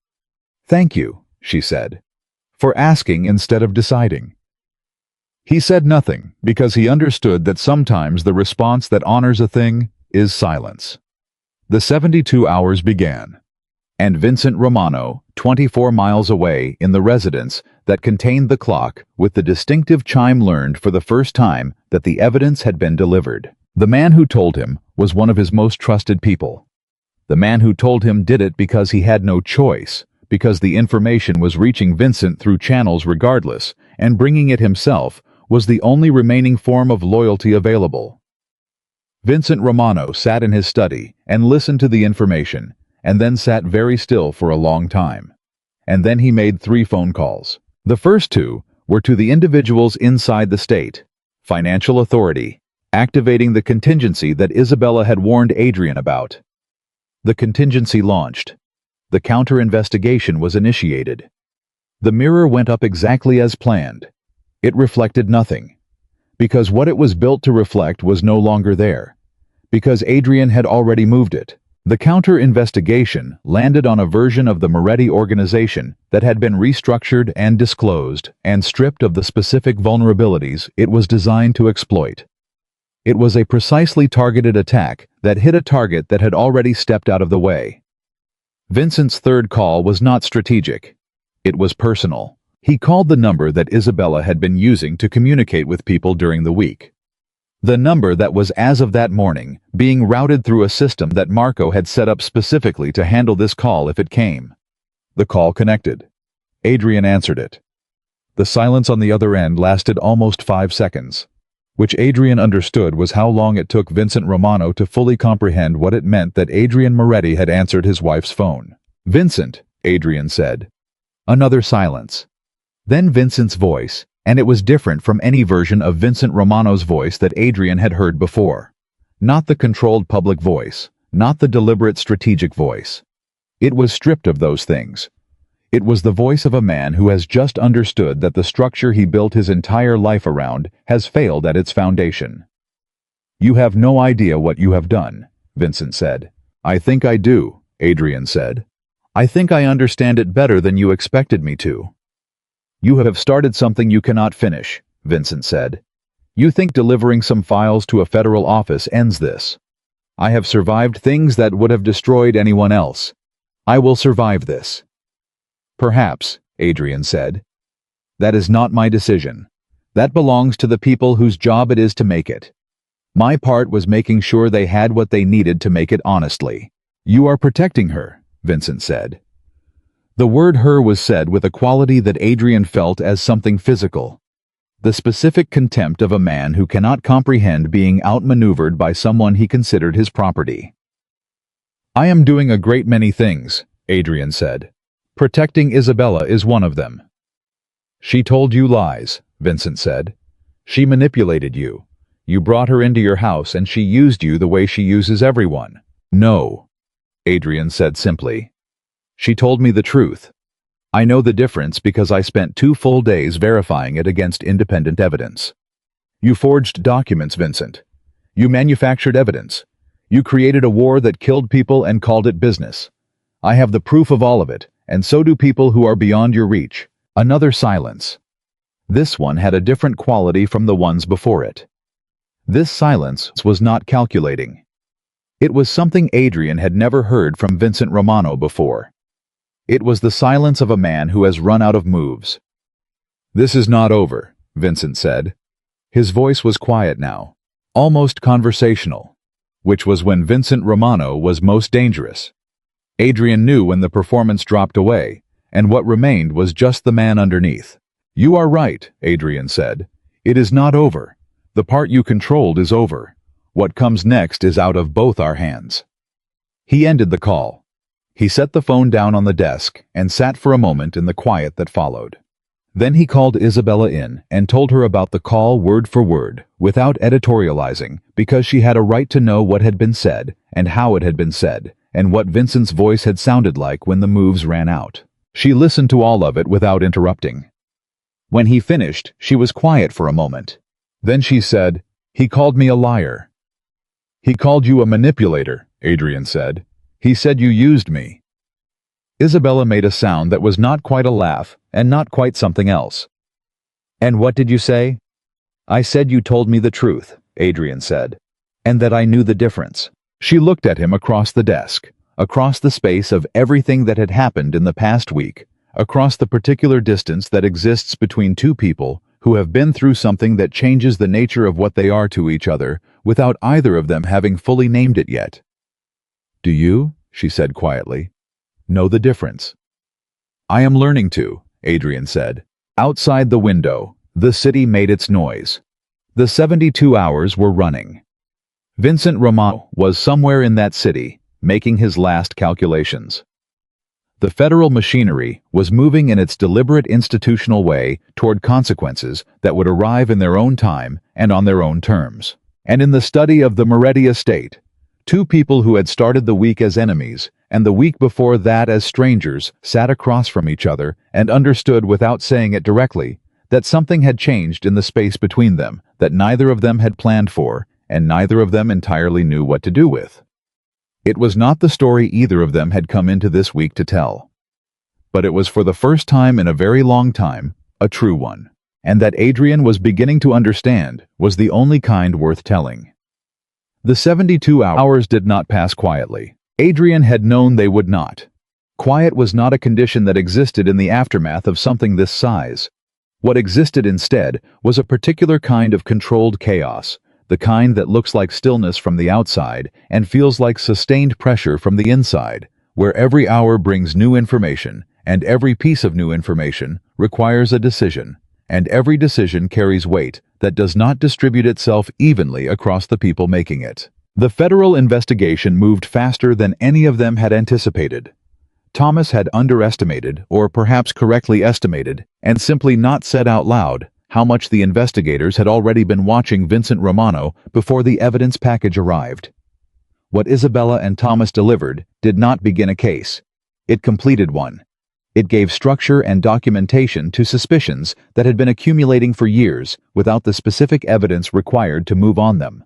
"Thank you," she said, "for asking instead of deciding." He said nothing because he understood that sometimes the response that honors a thing is silence. The 72 hours began, and Vincent Romano, 24 miles away in the residence that contained the clock, with the distinctive chime, learned for the first time that the evidence had been delivered. The man who told him was one of his most trusted people. The man who told him did it because he had no choice, because the information was reaching Vincent through channels regardless, and bringing it himself was the only remaining form of loyalty available. Vincent Romano sat in his study and listened to the information, and then sat very still for a long time. And then he made 3 phone calls. The first 2 were to the individuals inside the state, financial authority, activating the contingency that Isabella had warned Adrian about. The contingency launched. The counter-investigation was initiated. The mirror went up exactly as planned. It reflected nothing. Because what it was built to reflect was no longer there. Because Adrian had already moved it. The counter-investigation landed on a version of the Moretti organization that had been restructured and disclosed and stripped of the specific vulnerabilities it was designed to exploit. It was a precisely targeted attack that hit a target that had already stepped out of the way. Vincent's third call was not strategic. It was personal. He called the number that Isabella had been using to communicate with people during the week. The number that was, as of that morning, being routed through a system that Marco had set up specifically to handle this call if it came. The call connected. Adrian answered it. The silence on the other end lasted almost 5 seconds, which Adrian understood was how long it took Vincent Romano to fully comprehend what it meant that Adrian Moretti had answered his wife's phone. "Vincent," Adrian said. Another silence. Then Vincent's voice, and it was different from any version of Vincent Romano's voice that Adrian had heard before. Not the controlled public voice, not the deliberate strategic voice. It was stripped of those things. It was the voice of a man who has just understood that the structure he built his entire life around has failed at its foundation. "You have no idea what you have done," Vincent said. "I think I do," Adrian said. "I think I understand it better than you expected me to." "You have started something you cannot finish," Vincent said. "You think delivering some files to a federal office ends this. I have survived things that would have destroyed anyone else. I will survive this." "Perhaps," Adrian said. "That is not my decision. That belongs to the people whose job it is to make it. My part was making sure they had what they needed to make it honestly." "You are protecting her," Vincent said. The word "her" was said with a quality that Adrian felt as something physical. The specific contempt of a man who cannot comprehend being outmaneuvered by someone he considered his property. "I am doing a great many things," Adrian said. "Protecting Isabella is one of them." "She told you lies," Vincent said. "She manipulated you. You brought her into your house and she used you the way she uses everyone." "No," Adrian said simply. "She told me the truth." I know the difference because I spent 2 full days verifying it against independent evidence. You forged documents, Vincent. You manufactured evidence. You created a war that killed people and called it business. I have the proof of all of it, and so do people who are beyond your reach. Another silence. This one had a different quality from the ones before it. This silence was not calculating. It was something Adrian had never heard from Vincent Romano before. It was the silence of a man who has run out of moves. "This is not over," Vincent said. His voice was quiet now, almost conversational, which was when Vincent Romano was most dangerous. Adrian knew when the performance dropped away, and what remained was just the man underneath. "You are right," Adrian said. "It is not over. The part you controlled is over. What comes next is out of both our hands." He ended the call. He set the phone down on the desk and sat for a moment in the quiet that followed. Then he called Isabella in and told her about the call word for word, without editorializing, because she had a right to know what had been said and how it had been said, and what Vincent's voice had sounded like when the moves ran out. She listened to all of it without interrupting. When he finished, she was quiet for a moment. Then she said, "He called me a liar." "He called you a manipulator," Adrian said. "He said you used me." Isabella made a sound that was not quite a laugh and not quite something else. "And what did you say?" "I said you told me the truth," Adrian said, "and that I knew the difference." She looked at him across the desk, across the space of everything that had happened in the past week, across the particular distance that exists between two people who have been through something that changes the nature of what they are to each other without either of them having fully named it yet. "Do you," she said quietly, "know the difference?" "I am learning to," Adrian said. Outside the window, the city made its noise. The 72 hours were running. Vincent Romano was somewhere in that city, making his last calculations. The federal machinery was moving in its deliberate institutional way toward consequences that would arrive in their own time and on their own terms. And in the study of the Moretti estate, two people who had started the week as enemies and the week before that as strangers sat across from each other and understood without saying it directly that something had changed in the space between them that neither of them had planned for and neither of them entirely knew what to do with. It was not the story either of them had come into this week to tell. But it was for the first time in a very long time, a true one. And that Adrian was beginning to understand was the only kind worth telling. The 72 hours did not pass quietly. Adrian had known they would not. Quiet was not a condition that existed in the aftermath of something this size. What existed instead was a particular kind of controlled chaos, the kind that looks like stillness from the outside and feels like sustained pressure from the inside, where every hour brings new information, and every piece of new information requires a decision, and every decision carries weight that does not distribute itself evenly across the people making it. The federal investigation moved faster than any of them had anticipated. Thomas had underestimated, or perhaps correctly estimated, and simply not said out loud, how much the investigators had already been watching Vincent Romano before the evidence package arrived. What Isabella and Thomas delivered did not begin a case. It completed one. It gave structure and documentation to suspicions that had been accumulating for years without the specific evidence required to move on them.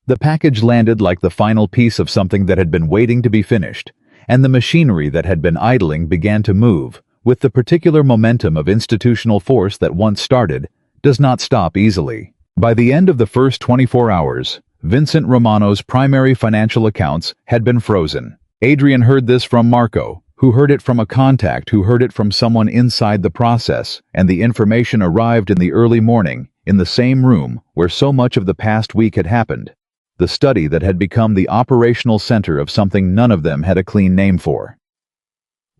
The package landed like the final piece of something that had been waiting to be finished, and the machinery that had been idling began to move, with the particular momentum of institutional force that once started, does not stop easily. By the end of the first 24 hours, Vincent Romano's primary financial accounts had been frozen. Adrian heard this from Marco, who heard it from a contact who heard it from someone inside the process, and the information arrived in the early morning, in the same room where so much of the past week had happened. The study that had become the operational center of something none of them had a clean name for.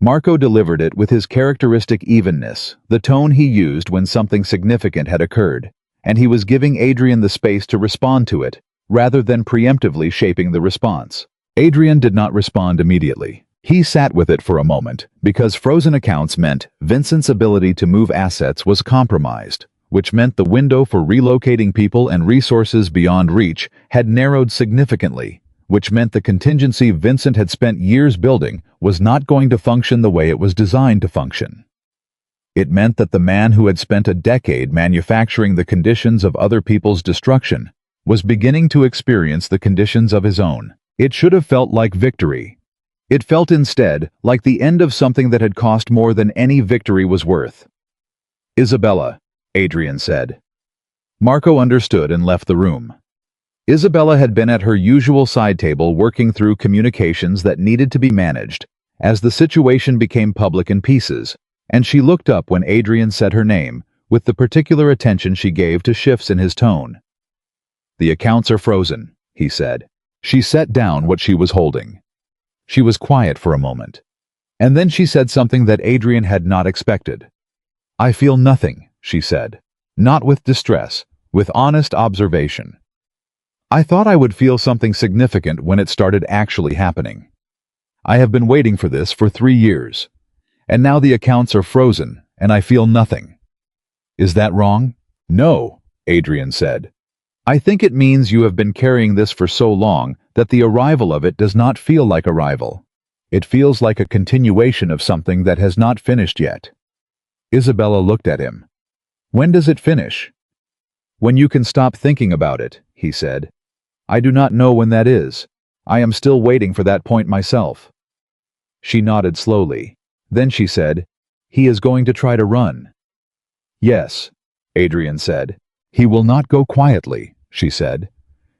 Marco delivered it with his characteristic evenness, the tone he used when something significant had occurred, and he was giving Adrian the space to respond to it, rather than preemptively shaping the response. Adrian did not respond immediately. He sat with it for a moment, because frozen accounts meant Vincent's ability to move assets was compromised, which meant the window for relocating people and resources beyond reach had narrowed significantly, which meant the contingency Vincent had spent years building was not going to function the way it was designed to function. It meant that the man who had spent a decade manufacturing the conditions of other people's destruction was beginning to experience the conditions of his own. It should have felt like victory. It felt instead like the end of something that had cost more than any victory was worth. "Isabella," Adrian said. Marco understood and left the room. Isabella had been at her usual side table working through communications that needed to be managed as the situation became public in pieces, and she looked up when Adrian said her name with the particular attention she gave to shifts in his tone. "The accounts are frozen," he said. She set down what she was holding. She was quiet for a moment, and then she said something that Adrian had not expected. "I feel nothing," she said. "Not with distress, with honest observation. I thought I would feel something significant when it started actually happening. I have been waiting for this for 3 years, and now the accounts are frozen and I feel nothing. Is that wrong?" "No," Adrian said. "I think it means you have been carrying this for so long that the arrival of it does not feel like arrival. It feels like a continuation of something that has not finished yet." Isabella looked at him. "When does it finish?" "When you can stop thinking about it," he said. "I do not know when that is. I am still waiting for that point myself." She nodded slowly. Then she said, "He is going to try to run." "Yes," Adrian said. "He will not go quietly," she said.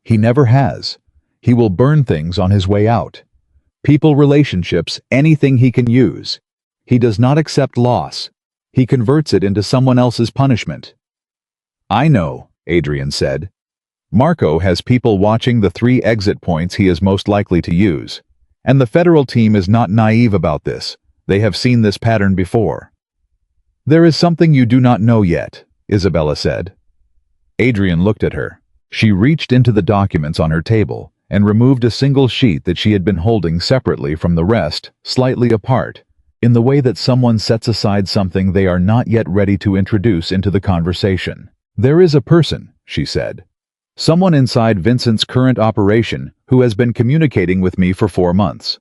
"He never has. He will burn things on his way out. People, relationships, anything he can use. He does not accept loss. He converts it into someone else's punishment." "I know," Adrian said. "Marco has people watching the 3 exit points he is most likely to use. And the federal team is not naive about this. They have seen this pattern before." "There is something you do not know yet," Isabella said. Adrian looked at her. She reached into the documents on her table and removed a single sheet that she had been holding separately from the rest, slightly apart, in the way that someone sets aside something they are not yet ready to introduce into the conversation. "There is a person," she said. "Someone inside Vincent's current operation who has been communicating with me for 4 months.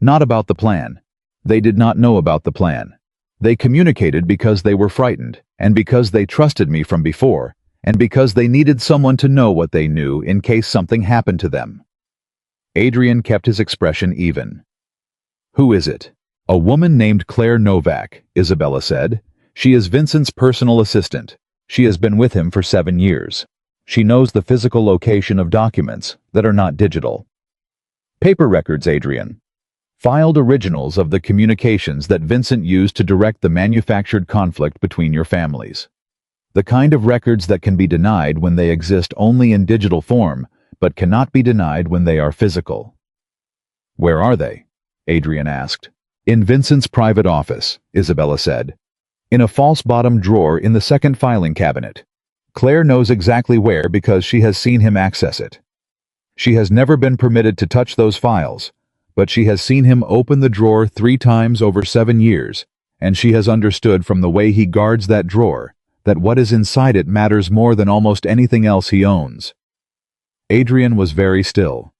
Not about the plan. They did not know about the plan. They communicated because they were frightened, and because they trusted me from before, and because they needed someone to know what they knew in case something happened to them." Adrian kept his expression even. "Who is it?" "A woman named Claire Novak," Isabella said. "She is Vincent's personal assistant. She has been with him for 7 years. She knows the physical location of documents that are not digital." "Paper records, Adrian. Filed originals of the communications that Vincent used to direct the manufactured conflict between your families. The kind of records that can be denied when they exist only in digital form, but cannot be denied when they are physical." "Where are they?" Adrian asked. "In Vincent's private office," Isabella said. "In a false bottom drawer in the second filing cabinet. Claire knows exactly where because she has seen him access it. She has never been permitted to touch those files, but she has seen him open the drawer 3 times over 7 years, and she has understood from the way he guards that drawer that what is inside it matters more than almost anything else he owns." Adrian was very still.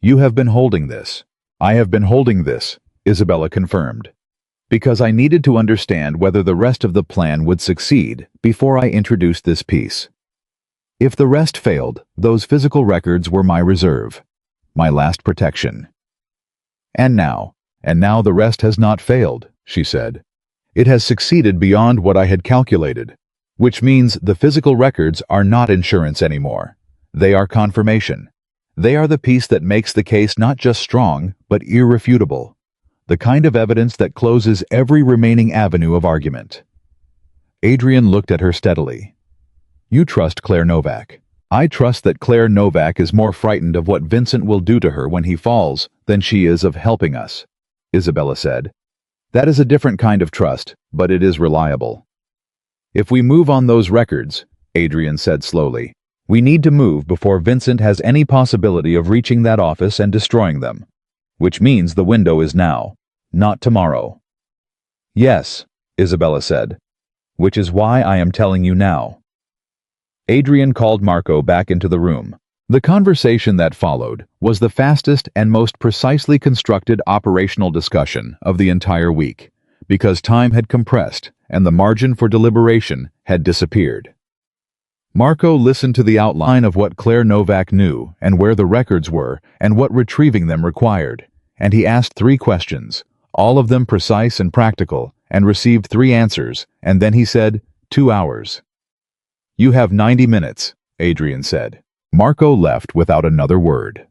"You have been holding this." "I have been holding this," Isabella confirmed, "because I needed to understand whether the rest of the plan would succeed before I introduced this piece. If the rest failed, those physical records were my reserve, my last protection. And now the rest has not failed," she said. "It has succeeded beyond what I had calculated, which means the physical records are not insurance anymore. They are confirmation. They are the piece that makes the case not just strong, but irrefutable. The kind of evidence that closes every remaining avenue of argument." Adrian looked at her steadily. "You trust Claire Novak. I trust that Claire Novak is more frightened of what Vincent will do to her when he falls than she is of helping us," Isabella said. "That is a different kind of trust, but it is reliable." "If we move on those records," Adrian said slowly, "we need to move before Vincent has any possibility of reaching that office and destroying them. Which means the window is now, not tomorrow." "Yes," Isabella said, "which is why I am telling you now." Adrian called Marco back into the room. The conversation that followed was the fastest and most precisely constructed operational discussion of the entire week, because time had compressed and the margin for deliberation had disappeared. Marco listened to the outline of what Claire Novak knew and where the records were and what retrieving them required, and he asked 3 questions, all of them precise and practical, and received 3 answers, and then he said, 2 hours. "You have 90 minutes, Adrian said. Marco left without another word.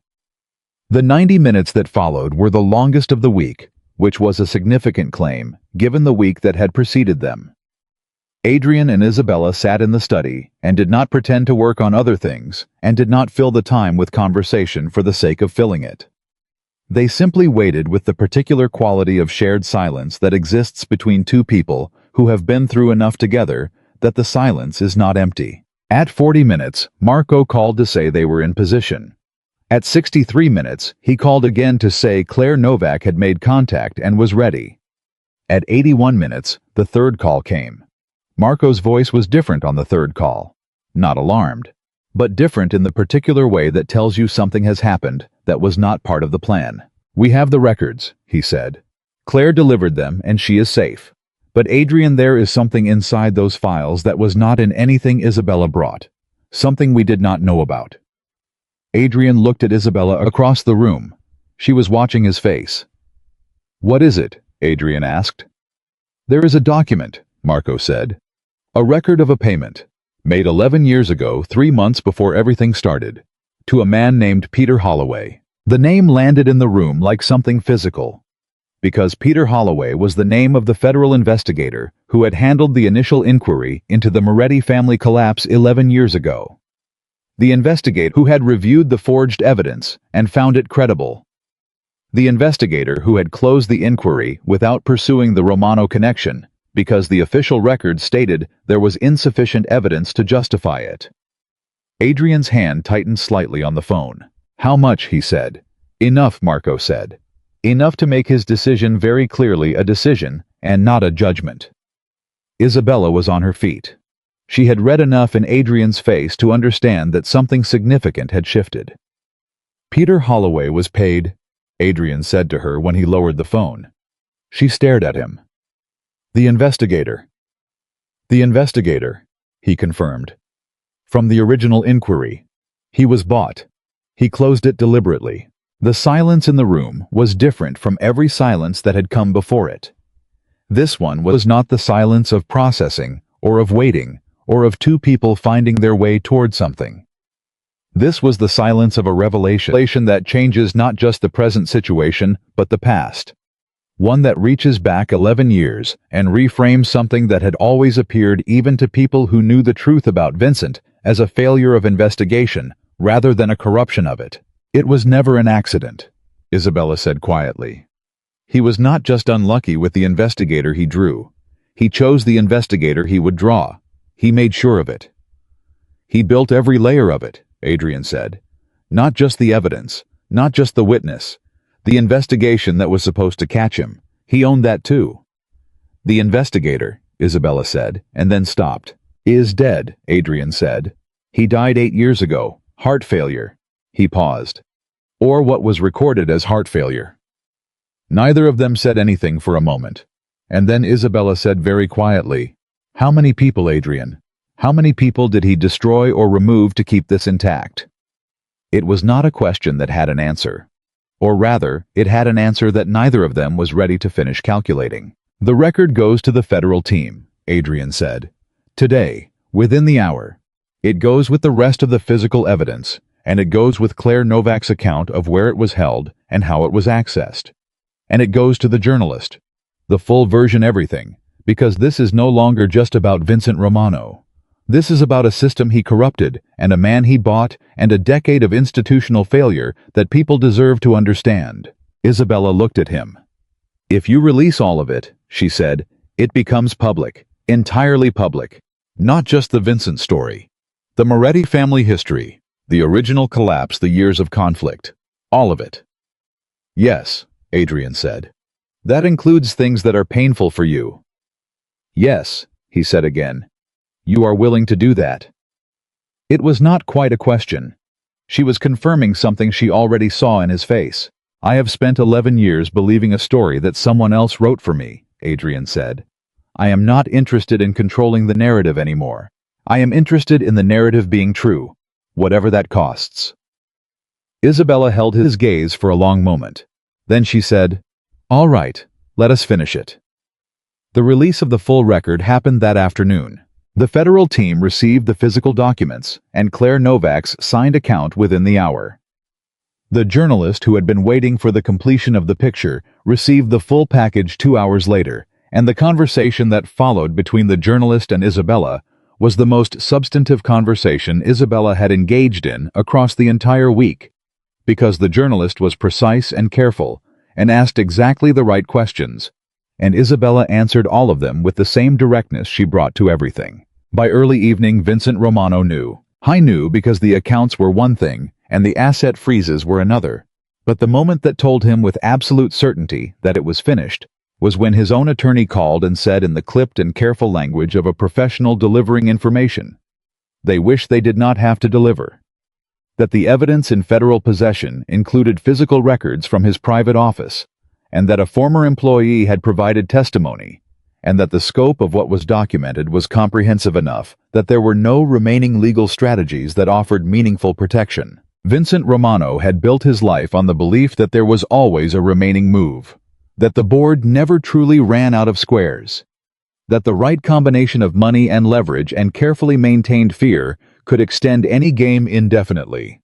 The 90 minutes that followed were the longest of the week, which was a significant claim, given the week that had preceded them. Adrian and Isabella sat in the study and did not pretend to work on other things and did not fill the time with conversation for the sake of filling it. They simply waited with the particular quality of shared silence that exists between 2 people who have been through enough together that the silence is not empty. At 40 minutes, Marco called to say they were in position. At 63 minutes, he called again to say Claire Novak had made contact and was ready. At 81 minutes, the 3rd call came. Marco's voice was different on the 3rd call. Not alarmed, but different in the particular way that tells you something has happened that was not part of the plan. "We have the records," he said. "Claire delivered them and she is safe. But Adrian, there is something inside those files that was not in anything Isabella brought. Something we did not know about." Adrian looked at Isabella across the room. She was watching his face. "What is it?" Adrian asked. "There is a document," Marco said. "A record of a payment, made 11 years ago, 3 months before everything started, to a man named Peter Holloway." The name landed in the room like something physical, because Peter Holloway was the name of the federal investigator who had handled the initial inquiry into the Moretti family collapse 11 years ago. The investigator who had reviewed the forged evidence and found it credible. The investigator who had closed the inquiry without pursuing the Romano connection, because the official record stated there was insufficient evidence to justify it. Adrian's hand tightened slightly on the phone. "How much?" he said. "Enough," Marco said. "Enough to make his decision very clearly a decision and not a judgment." Isabella was on her feet. She had read enough in Adrian's face to understand that something significant had shifted. "Peter Holloway was paid," Adrian said to her when he lowered the phone. She stared at him. "The investigator." "The investigator," he confirmed. "From the original inquiry. He was bought." He closed it deliberately. The silence in the room was different from every silence that had come before it. This one was not the silence of processing, or of waiting, or of 2 people finding their way toward something. This was the silence of a revelation that changes not just the present situation, but the past. One that reaches back 11 years and reframes something that had always appeared even to people who knew the truth about Vincent as a failure of investigation rather than a corruption of it. "It was never an accident," Isabella said quietly. "He was not just unlucky with the investigator he drew. He chose the investigator he would draw. He made sure of it." "He built every layer of it," Adrian said. "Not just the evidence, not just the witness. The investigation that was supposed to catch him. He owned that too." "The investigator," Isabella said, and then stopped. "Is dead," Adrian said. "He died 8 years ago. Heart failure." He paused. "Or what was recorded as heart failure." Neither of them said anything for a moment, and then Isabella said very quietly, "How many people, Adrian? How many people did he destroy or remove to keep this intact?" It was not a question that had an answer. Or rather, it had an answer that neither of them was ready to finish calculating. "The record goes to the federal team," Adrian said. "Today, within the hour. It goes with the rest of the physical evidence, and it goes with Claire Novak's account of where it was held and how it was accessed. And it goes to the journalist. The full version, everything, because this is no longer just about Vincent Romano. This is about a system he corrupted, and a man he bought, and a decade of institutional failure that people deserve to understand." Isabella looked at him. "If you release all of it," she said, "it becomes public, entirely public. Not just the Vincent story. The Moretti family history, the original collapse, the years of conflict. All of it." "Yes," Adrian said. "That includes things that are painful for you." "Yes," he said again. "You are willing to do that?" It was not quite a question. She was confirming something she already saw in his face. "I have spent 11 years believing a story that someone else wrote for me," Adrian said. "I am not interested in controlling the narrative anymore. I am interested in the narrative being true, whatever that costs." Isabella held his gaze for a long moment. Then she said, "All right, let us finish it." The release of the full record happened that afternoon. The federal team received the physical documents, and Claire Novak's signed account within the hour. The journalist who had been waiting for the completion of the picture received the full package 2 hours later, and the conversation that followed between the journalist and Isabella was the most substantive conversation Isabella had engaged in across the entire week, because the journalist was precise and careful and asked exactly the right questions, and Isabella answered all of them with the same directness she brought to everything. By early evening, Vincent Romano knew. I knew because the accounts were one thing and the asset freezes were another. But the moment that told him with absolute certainty that it was finished was when his own attorney called and said in the clipped and careful language of a professional delivering information, "They wish they did not have to deliver." That the evidence in federal possession included physical records from his private office, and that a former employee had provided testimony, and that the scope of what was documented was comprehensive enough that there were no remaining legal strategies that offered meaningful protection. Vincent Romano had built his life on the belief that there was always a remaining move, that the board never truly ran out of squares, that the right combination of money and leverage and carefully maintained fear could extend any game indefinitely.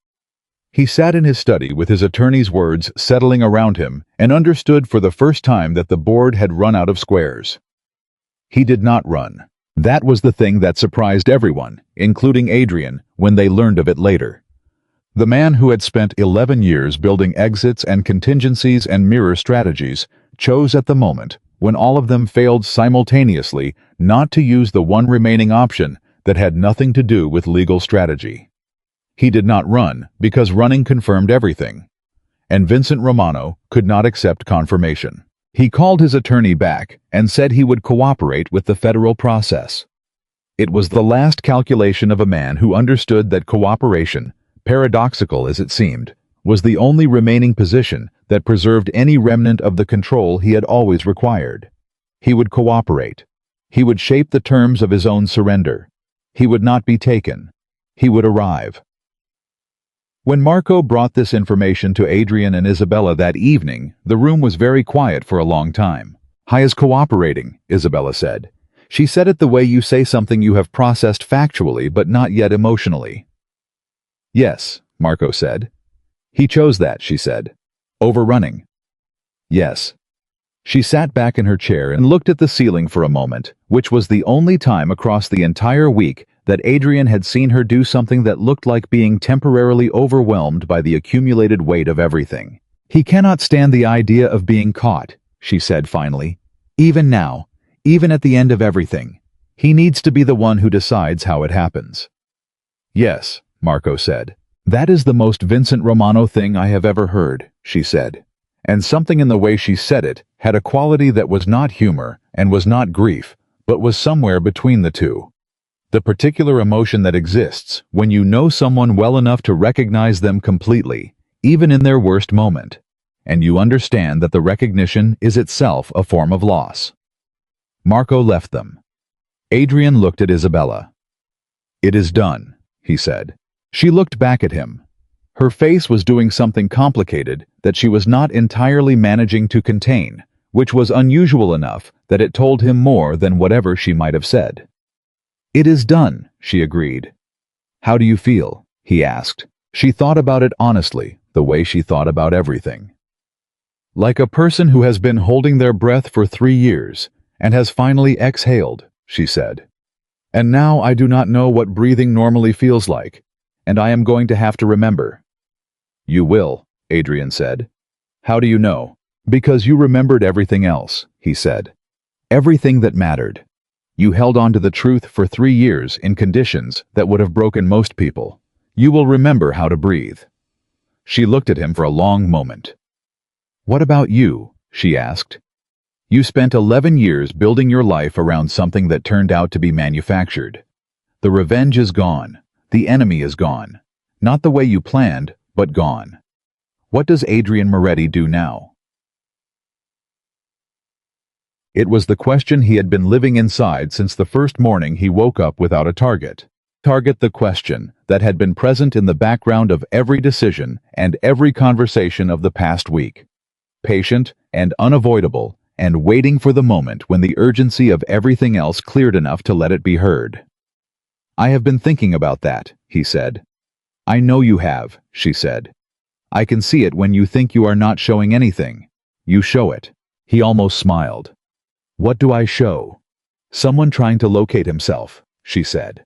He sat in his study with his attorney's words settling around him and understood for the first time that the board had run out of squares. He did not run. That was the thing that surprised everyone, including Adrian, when they learned of it later. The man who had spent 11 years building exits and contingencies and mirror strategies chose at the moment, when all of them failed simultaneously, not to use the one remaining option that had nothing to do with legal strategy. He did not run because running confirmed everything, and Vincent Romano could not accept confirmation. He called his attorney back and said he would cooperate with the federal process. It was the last calculation of a man who understood that cooperation, paradoxical as it seemed, was the only remaining position that preserved any remnant of the control he had always required. He would cooperate. He would shape the terms of his own surrender. He would not be taken. He would arrive. When Marco brought this information to Adrian and Isabella that evening, the room was very quiet for a long time. "He is cooperating," Isabella said. "She said it the way you say something you have processed factually but not yet emotionally." "Yes," Marco said. "He chose that," she said. "Overrunning." "Yes." She sat back in her chair and looked at the ceiling for a moment, which was the only time across the entire week that Adrian had seen her do something that looked like being temporarily overwhelmed by the accumulated weight of everything. "He cannot stand the idea of being caught," she said finally. "Even now, even at the end of everything. He needs to be the one who decides how it happens." "Yes," Marco said. "That is the most Vincent Romano thing I have ever heard," she said. And something in the way she said it had a quality that was not humor and was not grief, but was somewhere between the two. The particular emotion that exists when you know someone well enough to recognize them completely, even in their worst moment, and you understand that the recognition is itself a form of loss. Marco left them. Adrian looked at Isabella. "It is done," he said. She looked back at him. Her face was doing something complicated that she was not entirely managing to contain, which was unusual enough that it told him more than whatever she might have said. "It is done," she agreed. "How do you feel?" he asked. She thought about it honestly, the way she thought about everything. "Like a person who has been holding their breath for 3 years and has finally exhaled," she said. "And now I do not know what breathing normally feels like, and I am going to have to remember." "You will," Adrian said. "How do you know?" "Because you remembered everything else," he said. "Everything that mattered. You held on to the truth for 3 years in conditions that would have broken most people. You will remember how to breathe." She looked at him for a long moment. "What about you?" she asked. "You spent 11 years building your life around something that turned out to be manufactured. The revenge is gone. The enemy is gone. Not the way you planned, but gone. What does Adrian Moretti do now? It was the question he had been living inside since the first morning he woke up without a target. The question that had been present in the background of every decision and every conversation of the past week. Patient and unavoidable, and waiting for the moment when the urgency of everything else cleared enough to let it be heard. "I have been thinking about that," he said. "I know you have," she said. "I can see it when you think you are not showing anything. You show it." He almost smiled. "What do I show?" "Someone trying to locate himself," she said.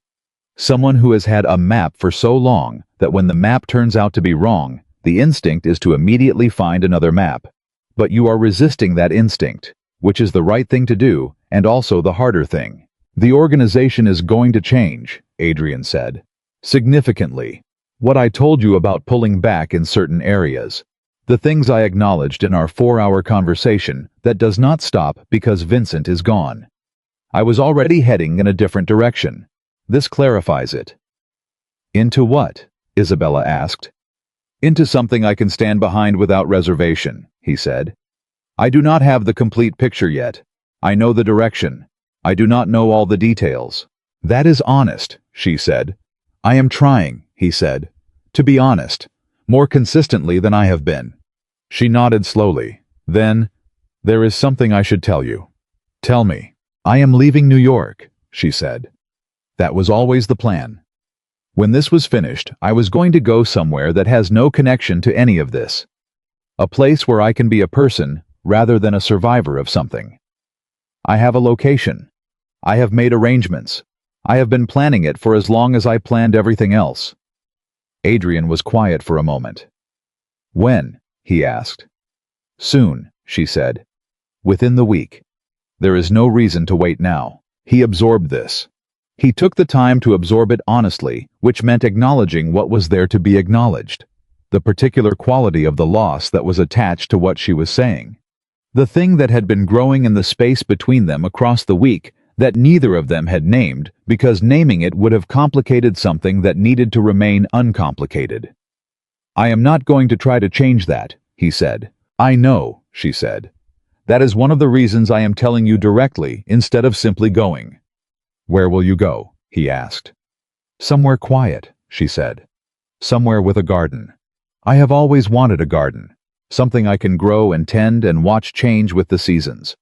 "Someone who has had a map for so long that when the map turns out to be wrong, the instinct is to immediately find another map. But you are resisting that instinct, which is the right thing to do and also the harder thing." "The organization is going to change," Adrian said. "Significantly. What I told you about pulling back in certain areas. The things I acknowledged in our 4-hour conversation, that does not stop because Vincent is gone. I was already heading in a different direction. This clarifies it." "Into what?" Isabella asked. "Into something I can stand behind without reservation," he said. "I do not have the complete picture yet. I know the direction. I do not know all the details." "That is honest," she said. "I am trying," he said, "to be honest, more consistently than I have been." She nodded slowly. "Then, there is something I should tell you." "Tell me." "I am leaving New York," she said. "That was always the plan. When this was finished, I was going to go somewhere that has no connection to any of this. A place where I can be a person rather than a survivor of something. I have a location. I have made arrangements. I have been planning it for as long as I planned everything else." Adrian was quiet for a moment. "When?" he asked. "Soon," she said. "Within the week. There is no reason to wait now." He absorbed this. He took the time to absorb it honestly, which meant acknowledging what was there to be acknowledged. The particular quality of the loss that was attached to what she was saying. The thing that had been growing in the space between them across the week that neither of them had named, because naming it would have complicated something that needed to remain uncomplicated. "I am not going to try to change that," he said. "I know," she said. "That is one of the reasons I am telling you directly instead of simply going." "Where will you go?" he asked. "Somewhere quiet," she said. "Somewhere with a garden. I have always wanted a garden. Something I can grow and tend and watch change with the seasons.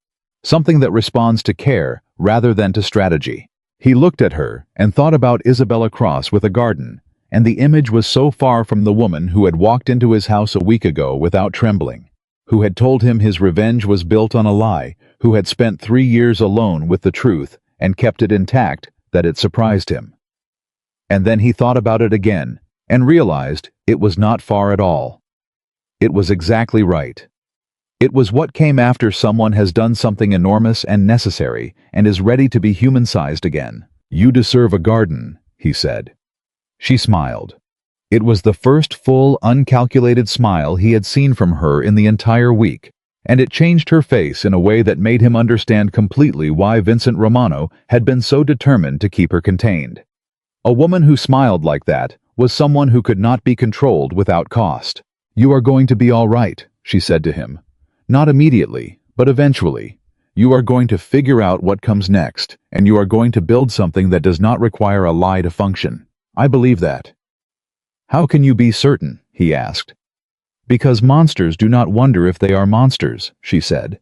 Something that responds to care rather than to strategy." He looked at her and thought about Isabella Cross with a garden, and the image was so far from the woman who had walked into his house a week ago without trembling, who had told him his revenge was built on a lie, who had spent 3 years alone with the truth and kept it intact, that it surprised him. And then he thought about it again and realized it was not far at all. It was exactly right. It was what came after someone has done something enormous and necessary and is ready to be human-sized again. "You deserve a garden," he said. She smiled. It was the first full, uncalculated smile he had seen from her in the entire week, and it changed her face in a way that made him understand completely why Vincent Romano had been so determined to keep her contained. A woman who smiled like that was someone who could not be controlled without cost. "You are going to be all right," she said to him. "Not immediately, but eventually. You are going to figure out what comes next, and you are going to build something that does not require a lie to function. I believe that." "How can you be certain?" he asked. "Because monsters do not wonder if they are monsters," she said.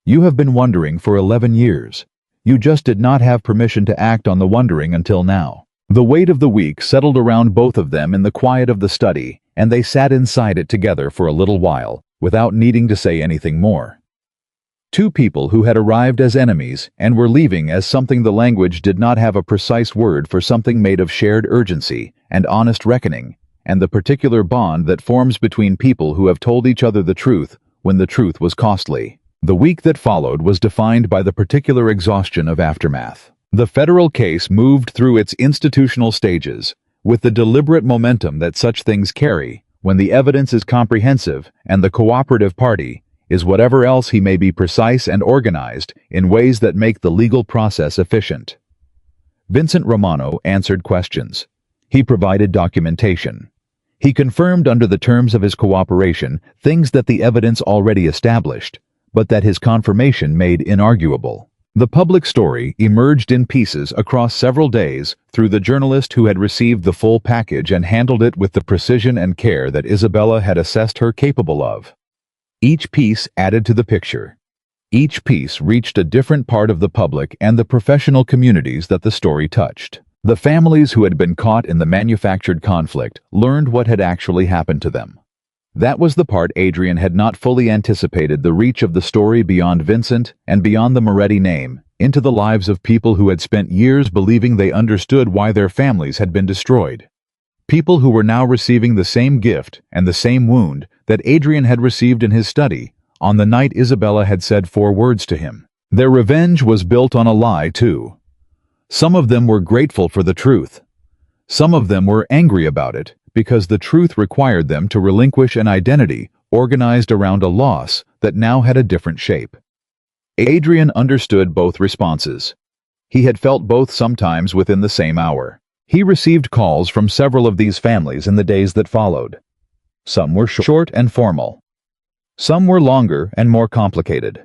"You have been wondering for 11 years. You just did not have permission to act on the wondering until now." The weight of the week settled around both of them in the quiet of the study, and they sat inside it together for a little while, without needing to say anything more. Two people who had arrived as enemies and were leaving as something the language did not have a precise word for, something made of shared urgency and honest reckoning, and the particular bond that forms between people who have told each other the truth when the truth was costly. The week that followed was defined by the particular exhaustion of aftermath. The federal case moved through its institutional stages, with the deliberate momentum that such things carry when the evidence is comprehensive and the cooperative party is whatever else he may be, precise and organized in ways that make the legal process efficient. Vincent Romano answered questions. He provided documentation. He confirmed under the terms of his cooperation things that the evidence already established, but that his confirmation made inarguable. The public story emerged in pieces across several days through the journalist who had received the full package and handled it with the precision and care that Isabella had assessed her capable of. Each piece added to the picture. Each piece reached a different part of the public and the professional communities that the story touched. The families who had been caught in the manufactured conflict learned what had actually happened to them. That was the part Adrian had not fully anticipated: the reach of the story beyond Vincent and beyond the Moretti name, into the lives of people who had spent years believing they understood why their families had been destroyed. People who were now receiving the same gift and the same wound that Adrian had received in his study on the night Isabella had said 4 words to him. Their revenge was built on a lie, too. Some of them were grateful for the truth. Some of them were angry about it, because the truth required them to relinquish an identity organized around a loss that now had a different shape. Adrian understood both responses. He had felt both sometimes within the same hour. He received calls from several of these families in the days that followed. Some were short and formal. Some were longer and more complicated.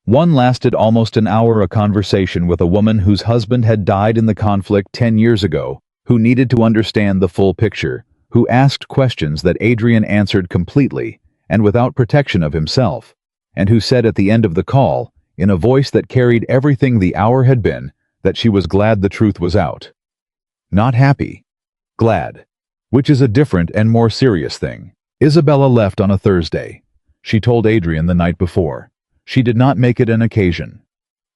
One lasted almost an hour, a conversation with a woman whose husband had died in the conflict 10 years ago, who needed to understand the full picture, who asked questions that Adrian answered completely and without protection of himself, and who said at the end of the call, in a voice that carried everything the hour had been, that she was glad the truth was out. Not happy. Glad. Which is a different and more serious thing. Isabella left on a Thursday. She told Adrian the night before. She did not make it an occasion.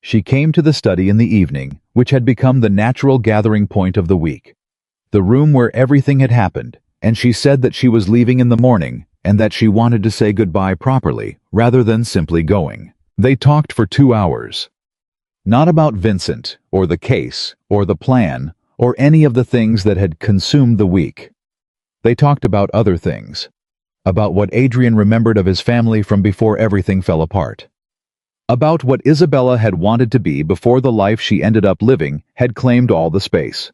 She came to the study in the evening, which had become the natural gathering point of the week. The room where everything had happened, and she said that she was leaving in the morning and that she wanted to say goodbye properly, rather than simply going. They talked for 2 hours. Not about Vincent, or the case, or the plan, or any of the things that had consumed the week. They talked about other things. About what Adrian remembered of his family from before everything fell apart. About what Isabella had wanted to be before the life she ended up living had claimed all the space.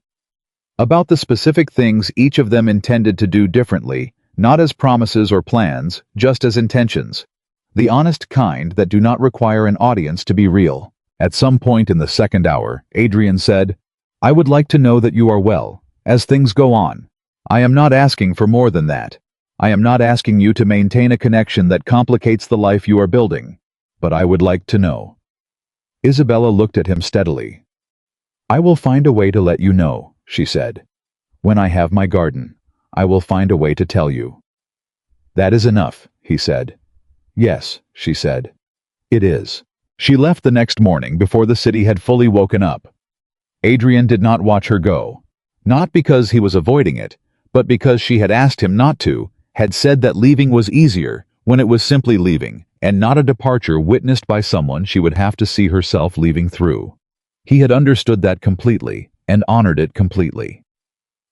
About the specific things each of them intended to do differently, not as promises or plans, just as intentions. The honest kind that do not require an audience to be real. At some point in the second hour, Adrian said, "I would like to know that you are well, as things go on. I am not asking for more than that. I am not asking you to maintain a connection that complicates the life you are building. But I would like to know." Isabella looked at him steadily. "I will find a way to let you know," she said. "When I have my garden, I will find a way to tell you." "That is enough," he said. "Yes," she said. "It is." She left the next morning before the city had fully woken up. Adrian did not watch her go. Not because he was avoiding it, but because she had asked him not to, had said that leaving was easier when it was simply leaving, and not a departure witnessed by someone she would have to see herself leaving through. He had understood that completely, and honored it completely.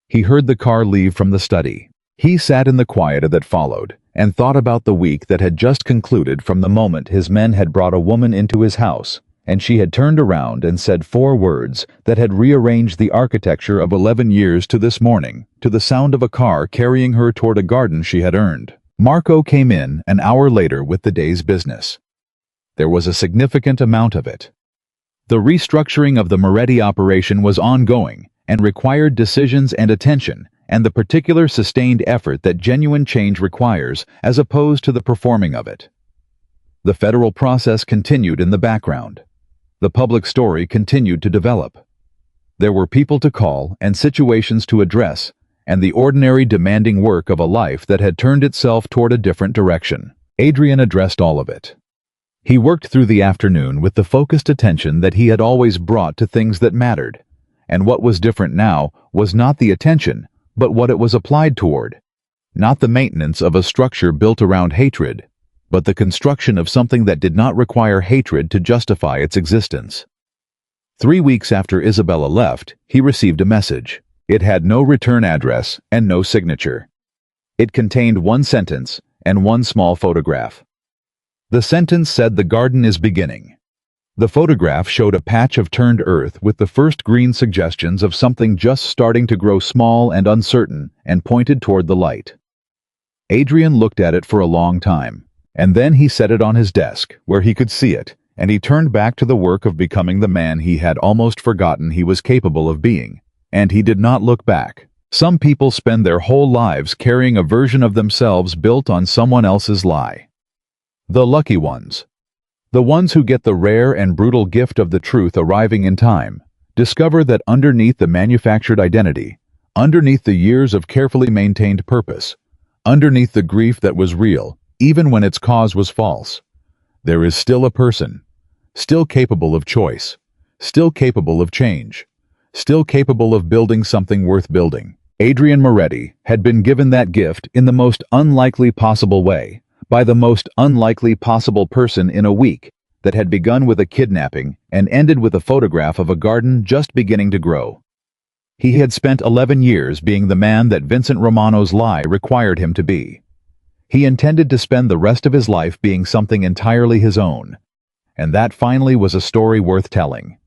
He heard the car leave from the study. He sat in the quiet that followed, and thought about the week that had just concluded from the moment his men had brought a woman into his house, and she had turned around and said 4 words that had rearranged the architecture of 11 years to this morning, to the sound of a car carrying her toward a garden she had earned. Marco came in an hour later with the day's business. There was a significant amount of it. The restructuring of the Moretti operation was ongoing and required decisions and attention, and the particular sustained effort that genuine change requires, as opposed to the performing of it. The federal process continued in the background. The public story continued to develop. There were people to call and situations to address, and the ordinary demanding work of a life that had turned itself toward a different direction. Adrian addressed all of it. He worked through the afternoon with the focused attention that he had always brought to things that mattered, and what was different now was not the attention, but what it was applied toward. Not the maintenance of a structure built around hatred, but the construction of something that did not require hatred to justify its existence. 3 weeks after Isabella left, he received a message. It had no return address and no signature. It contained 1 sentence and 1 small photograph. The sentence said, "The garden is beginning." The photograph showed a patch of turned earth with the first green suggestions of something just starting to grow small and uncertain and pointed toward the light. Adrian looked at it for a long time, and then he set it on his desk, where he could see it, and he turned back to the work of becoming the man he had almost forgotten he was capable of being. And he did not look back. Some people spend their whole lives carrying a version of themselves built on someone else's lie. The lucky ones. The ones who get the rare and brutal gift of the truth arriving in time, discover that underneath the manufactured identity, underneath the years of carefully maintained purpose, underneath the grief that was real, even when its cause was false, there is still a person, still capable of choice, still capable of change, still capable of building something worth building. Adrian Moretti had been given that gift in the most unlikely possible way, by the most unlikely possible person in a week that had begun with a kidnapping and ended with a photograph of a garden just beginning to grow. He had spent 11 years being the man that Vincent Romano's lie required him to be. He intended to spend the rest of his life being something entirely his own, and that finally was a story worth telling.